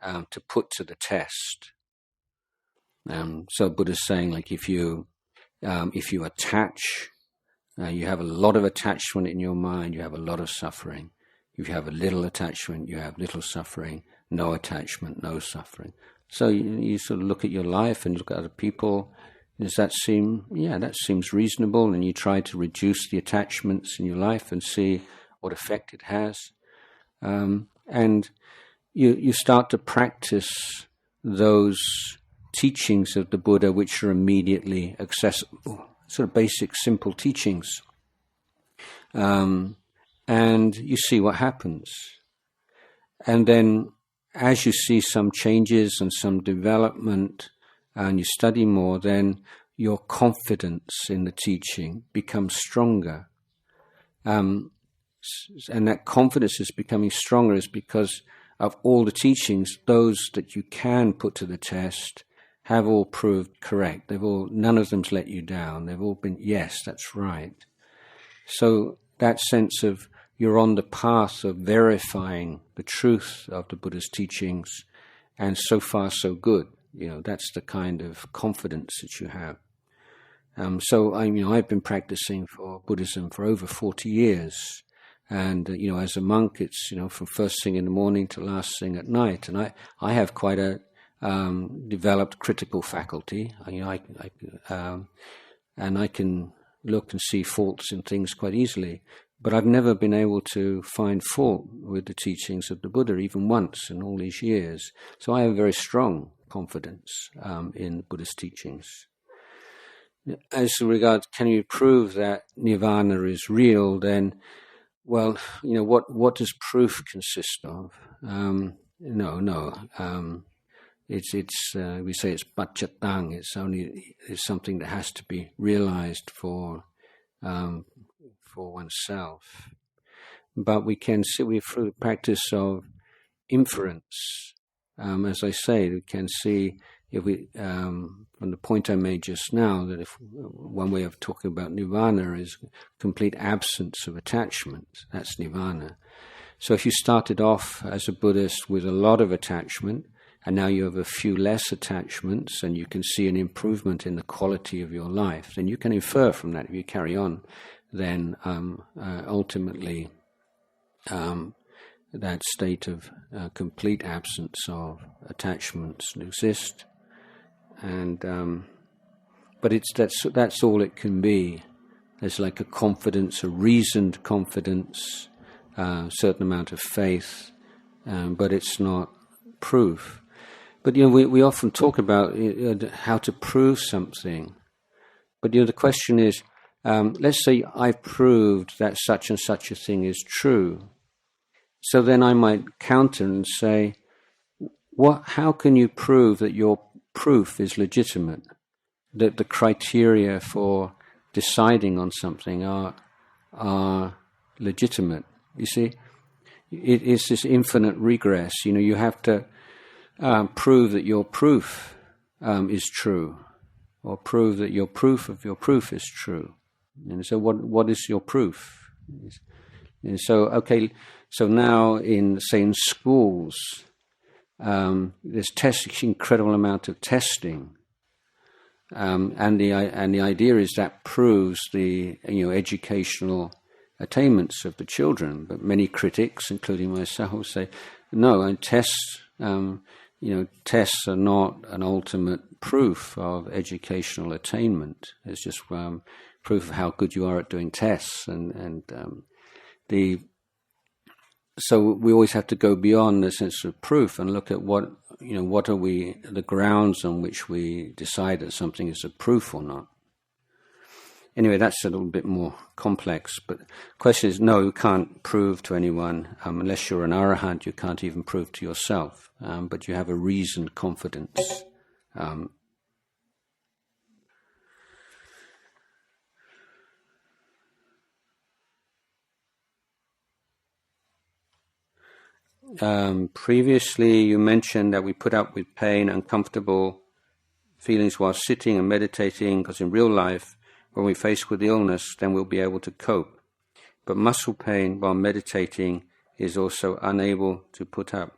to put to the test. So Buddha's saying, like, if you attach, you have a lot of attachment in your mind, you have a lot of suffering. If you have a little attachment, you have little suffering. No attachment, no suffering. So you sort of look at your life and look at other people. Does that seem? Yeah, that seems reasonable. And you try to reduce the attachments in your life and see what effect it has. And you start to practice those teachings of the Buddha which are immediately accessible, sort of basic, simple teachings. And you see what happens. And then as you see some changes and some development and you study more, then your confidence in the teaching becomes stronger. And that confidence is becoming stronger is because of all the teachings, those that you can put to the test have all proved correct. None of them's let you down. They've all been, yes, that's right. So that sense of you're on the path of verifying the truth of the Buddha's teachings, and so far so good. That's the kind of confidence that you have. So I've been practicing for Buddhism for over 40 years, and as a monk, it's from first thing in the morning to last thing at night, and I have quite a developed critical faculty. And I can look and see faults in things quite easily. But I've never been able to find fault with the teachings of the Buddha, even once in all these years. So I have very strong confidence in the Buddha's teachings. As regards, can you prove that nirvana is real? Then, well, what does proof consist of? It's we say it's pachatang. It's something that has to be realized for oneself. But we can see through the practice of inference, as I say, we can see if we from the point I made just now that if one way of talking about nirvana is complete absence of attachment, that's nirvana. So if you started off as a Buddhist with a lot of attachment, and now you have a few less attachments, and you can see an improvement in the quality of your life, then you can infer from that, if you carry on, then ultimately that state of complete absence of attachments exist. And but that's all it can be. There's like a confidence, a reasoned confidence, a certain amount of faith, but it's not proof. But we often talk about how to prove something. But the question is, let's say I've proved that such and such a thing is true. So then I might counter and say, how can you prove that your proof is legitimate? That the criteria for deciding on something are legitimate? You see, it is this infinite regress. You have to prove that your proof is true, or prove that your proof of your proof is true. And so, what is your proof? And so, so now in schools, there's incredible amount of testing, and the idea is that proves the educational attainments of the children. But many critics, including myself, say no, and tests are not an ultimate proof of educational attainment. It's just proof of how good you are at doing tests, so we always have to go beyond the sense of proof and look at what are the grounds on which we decide that something is a proof or not. Anyway, that's a little bit more complex, but the question is, no, you can't prove to anyone, unless you're an arahant, you can't even prove to yourself, but you have a reasoned confidence. Previously, you mentioned that we put up with pain, uncomfortable feelings while sitting and meditating, because in real life, when we're faced with illness, then we'll be able to cope. But muscle pain while meditating is also unable to put up.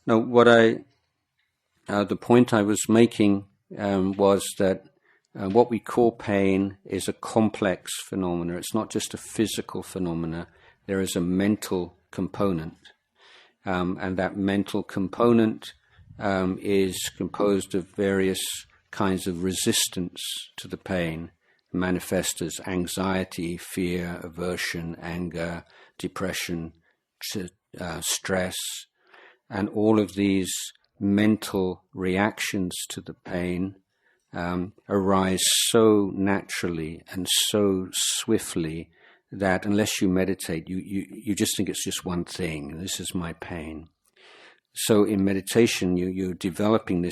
Now, the point I was making was that what we call pain is a complex phenomena. It's not just a physical phenomena. There is a mental component. And that mental component is composed of various kinds of resistance to the pain, manifest as anxiety, fear, aversion, anger, depression, stress, and all of these mental reactions to the pain arise so naturally and so swiftly that unless you meditate, you just think it's just one thing. This is my pain. So in meditation, you're developing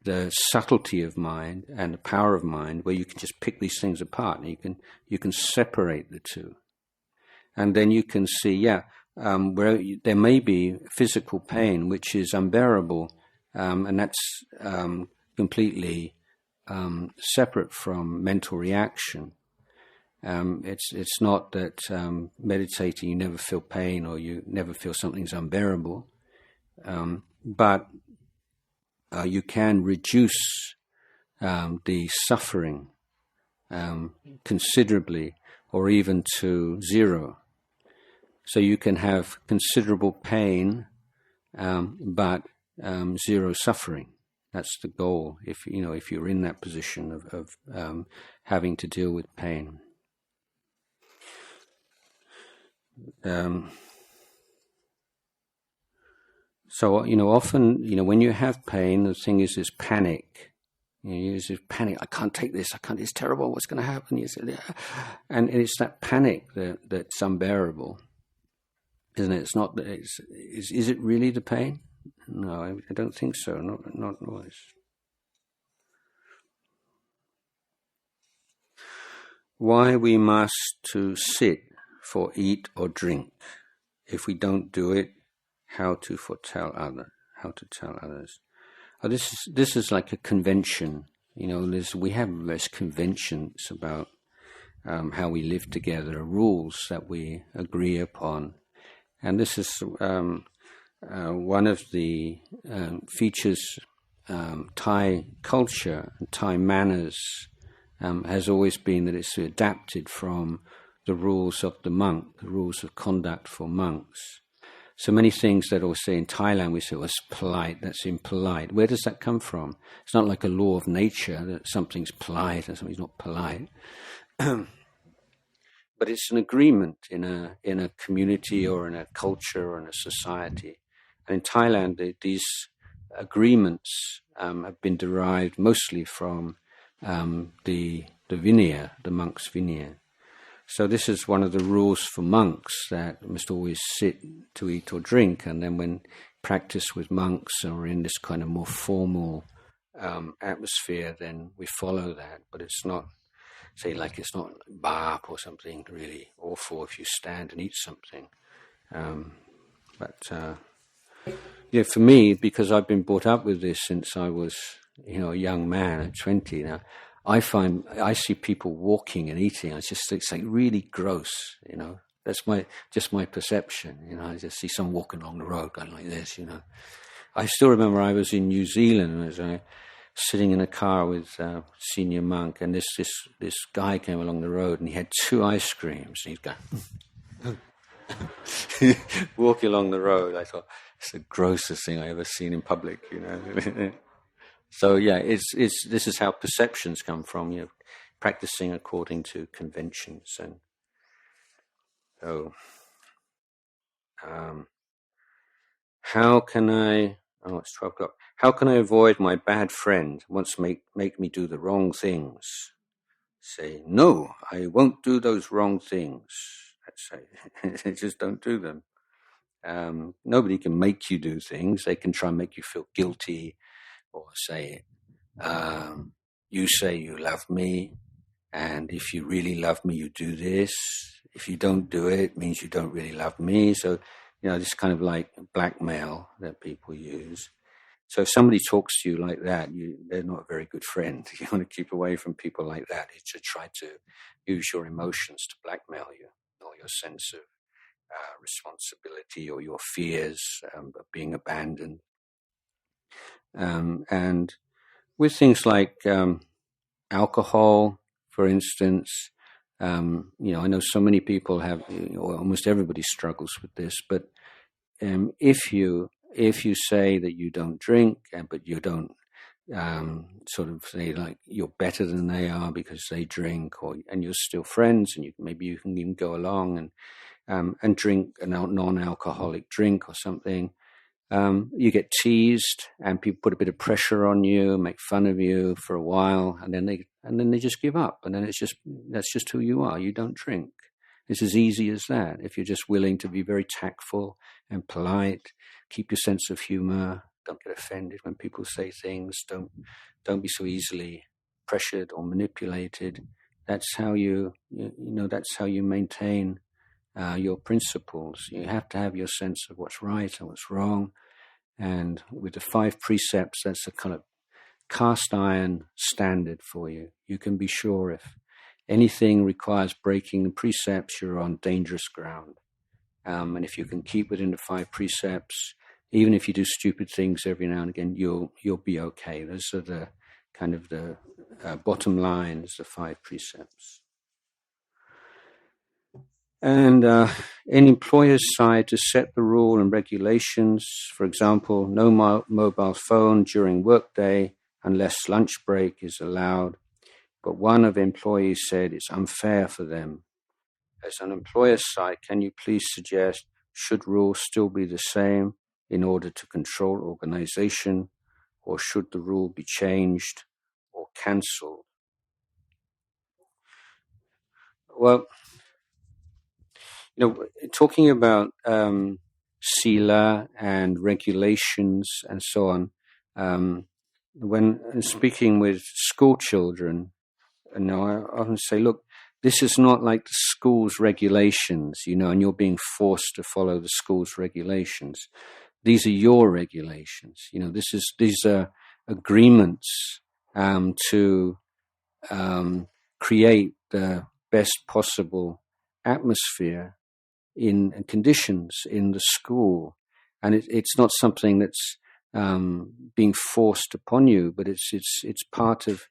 the subtlety of mind and the power of mind, where you can just pick these things apart, and you can separate the two, and then you can see, where there may be physical pain which is unbearable, and that's completely separate from mental reaction. It's not that meditating you never feel pain or you never feel something's unbearable, but you can reduce the suffering considerably, or even to zero. So you can have considerable pain, but zero suffering. That's the goal. If you're in that position of having to deal with pain. So, often, when you have pain, the thing is this panic. You use this panic. I can't take this. It's terrible. What's going to happen? You say, and it's that panic that's unbearable, isn't it? It's not. Is it really the pain? No, I don't think so. Not always. Why we must to sit for eat or drink? If we don't do it, how to tell others. This is like a convention. We have various conventions about how we live together, rules that we agree upon, and this is one of the features. Thai culture and Thai manners has always been that it's adapted from the rules of the monk, the rules of conduct for monks. So many things that I say in Thailand, we say, well, it's polite, that's impolite. Where does that come from? It's not like a law of nature that something's polite and something's not polite. But it's an agreement in a community or in a culture or in a society. And in Thailand, these agreements have been derived mostly from the Vinaya, the monks' Vinaya. So this is one of the rules for monks, that you must always sit to eat or drink, and then when practice with monks or in this kind of more formal atmosphere, then we follow that. But it's not, it's not bap or something really awful if you stand and eat something. For me, because I've been brought up with this since I was, a young man at 20 now, I see people walking and eating. It's like really gross, That's my perception, I just see someone walking along the road going like this, I still remember I was in New Zealand and I was sitting in a car with a senior monk, and this guy came along the road and he had 2 ice creams and he's going walking along the road. I thought, it's the grossest thing I ever seen in public, So this is how perceptions come from, practicing according to conventions. And so, how can I? Oh, it's 12 o'clock. How can I avoid my bad friend wants to make me do the wrong things? Say, no, I won't do those wrong things. Let's say, just don't do them. Nobody can make you do things. They can try and make you feel guilty, or say, you say you love me, and if you really love me, you do this. If you don't do it, it means you don't really love me. So, this kind of like blackmail that people use. So if somebody talks to you like that, they're not a very good friend. You want to keep away from people like that. It's to try to use your emotions to blackmail you, or your sense of responsibility, or your fears of being abandoned. And with things like alcohol, for instance, I know so many people have, or almost everybody struggles with this, but if you say that you don't drink, but you don't sort of say like you're better than they are because they drink, and you're still friends, and maybe you can even go along and drink a non-alcoholic drink or something, you get teased, and people put a bit of pressure on you, make fun of you for a while, and then they just give up, and then that's just who you are. You don't drink. It's as easy as that. If you're just willing to be very tactful and polite, keep your sense of humor, don't get offended when people say things, don't be so easily pressured or manipulated. That's how that's how you maintain your principles. You have to have your sense of what's right and what's wrong. And with the 5 precepts, that's a kind of cast iron standard for you. You can be sure if anything requires breaking the precepts, you're on dangerous ground. And if you can keep within the 5 precepts, even if you do stupid things every now and again, you'll be okay. Those are the kind of the bottom lines, the 5 precepts. And in employer's side, to set the rule and regulations, for example, no mobile phone during workday unless lunch break is allowed. But one of employees said it's unfair for them. as an employer's side, can you please suggest, should rules still be the same in order to control organization, or should the rule be changed or cancelled? Well, talking about sila and regulations and so on, when speaking with school children, I often say, look, this is not like the school's regulations, and you're being forced to follow the school's regulations. These are your regulations. These are agreements to create the best possible atmosphere in conditions in the school, and it's not something that's being forced upon you, but it's part of.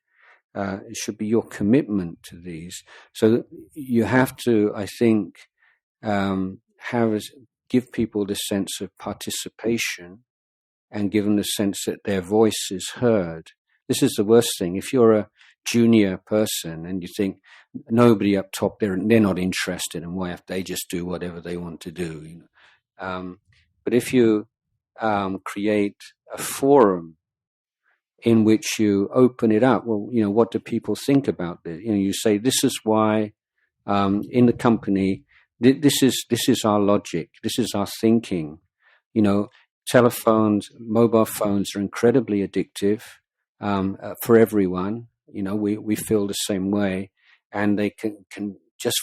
It should be your commitment to these. So you have to, I think, give people the sense of participation and give them the sense that their voice is heard. This is the worst thing. If you're a junior person and you think nobody up top, they're not interested, and why have they just do whatever they want to do? But if you create a forum in which you open it up, well, what do people think about this? You say, this is why in the company, this is our logic, this is our thinking. Telephones, mobile phones are incredibly addictive for everyone. We feel the same way, and they can just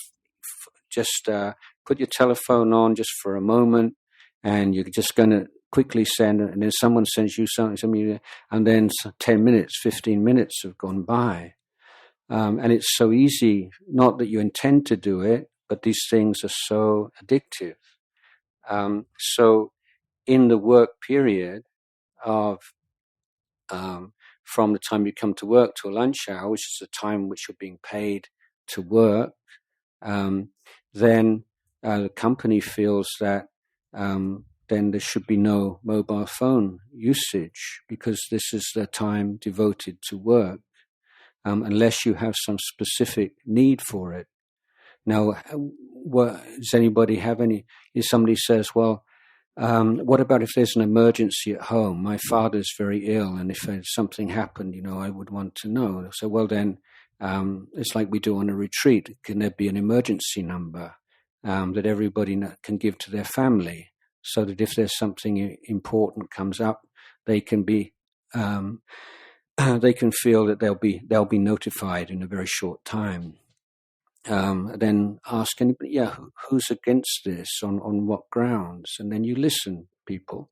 put your telephone on just for a moment, and you're just going to quickly send, and then someone sends you something, and then 10 minutes, 15 minutes have gone by. And it's so easy, not that you intend to do it, but these things are so addictive. So in the work period of from the time you come to work to a lunch hour, which is the time which you're being paid to work, then the company feels that then there should be no mobile phone usage, because this is the time devoted to work, unless you have some specific need for it. Now, does anybody have any? If somebody says, well, what about if there's an emergency at home? My father's very ill, and if something happened, I would want to know. So, well, then it's like we do on a retreat. Can there be an emergency number that everybody can give to their family, so that if there's something important comes up, they can be they can feel that they'll be notified in a very short time. Then ask anybody, who's against this, on what grounds, and then you listen, people,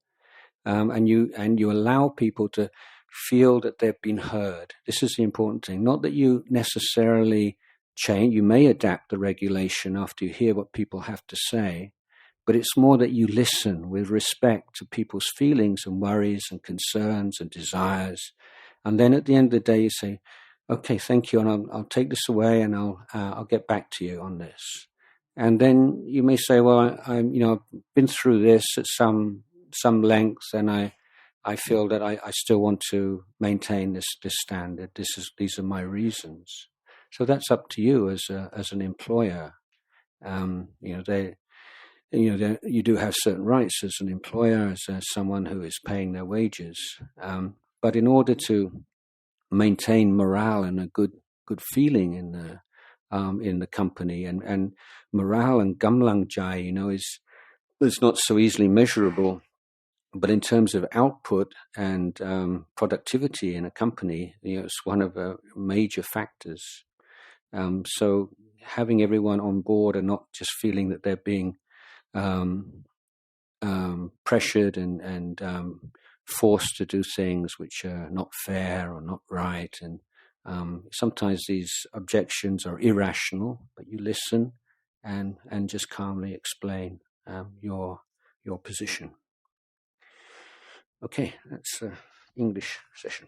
and you allow people to feel that they've been heard. This is the important thing. Not that you necessarily change. You may adapt the regulation after you hear what people have to say, but it's more that you listen with respect to people's feelings and worries and concerns and desires, and then at the end of the day you say, okay, thank you, and I'll take this away, and I'll get back to you on this. And then you may say, well, I've been through this at some length, and I feel that I still want to maintain this standard. These are my reasons. So that's up to you as an employer. You do have certain rights as an employer, as someone who is paying their wages. But in order to maintain morale and a good feeling in the company, and morale and gamlang jai, is not so easily measurable, but in terms of output and productivity in a company, it's one of the major factors. So having everyone on board and not just feeling that they're being pressured and forced to do things which are not fair or not right, and sometimes these objections are irrational, but you listen and just calmly explain your position. Okay, that's English session.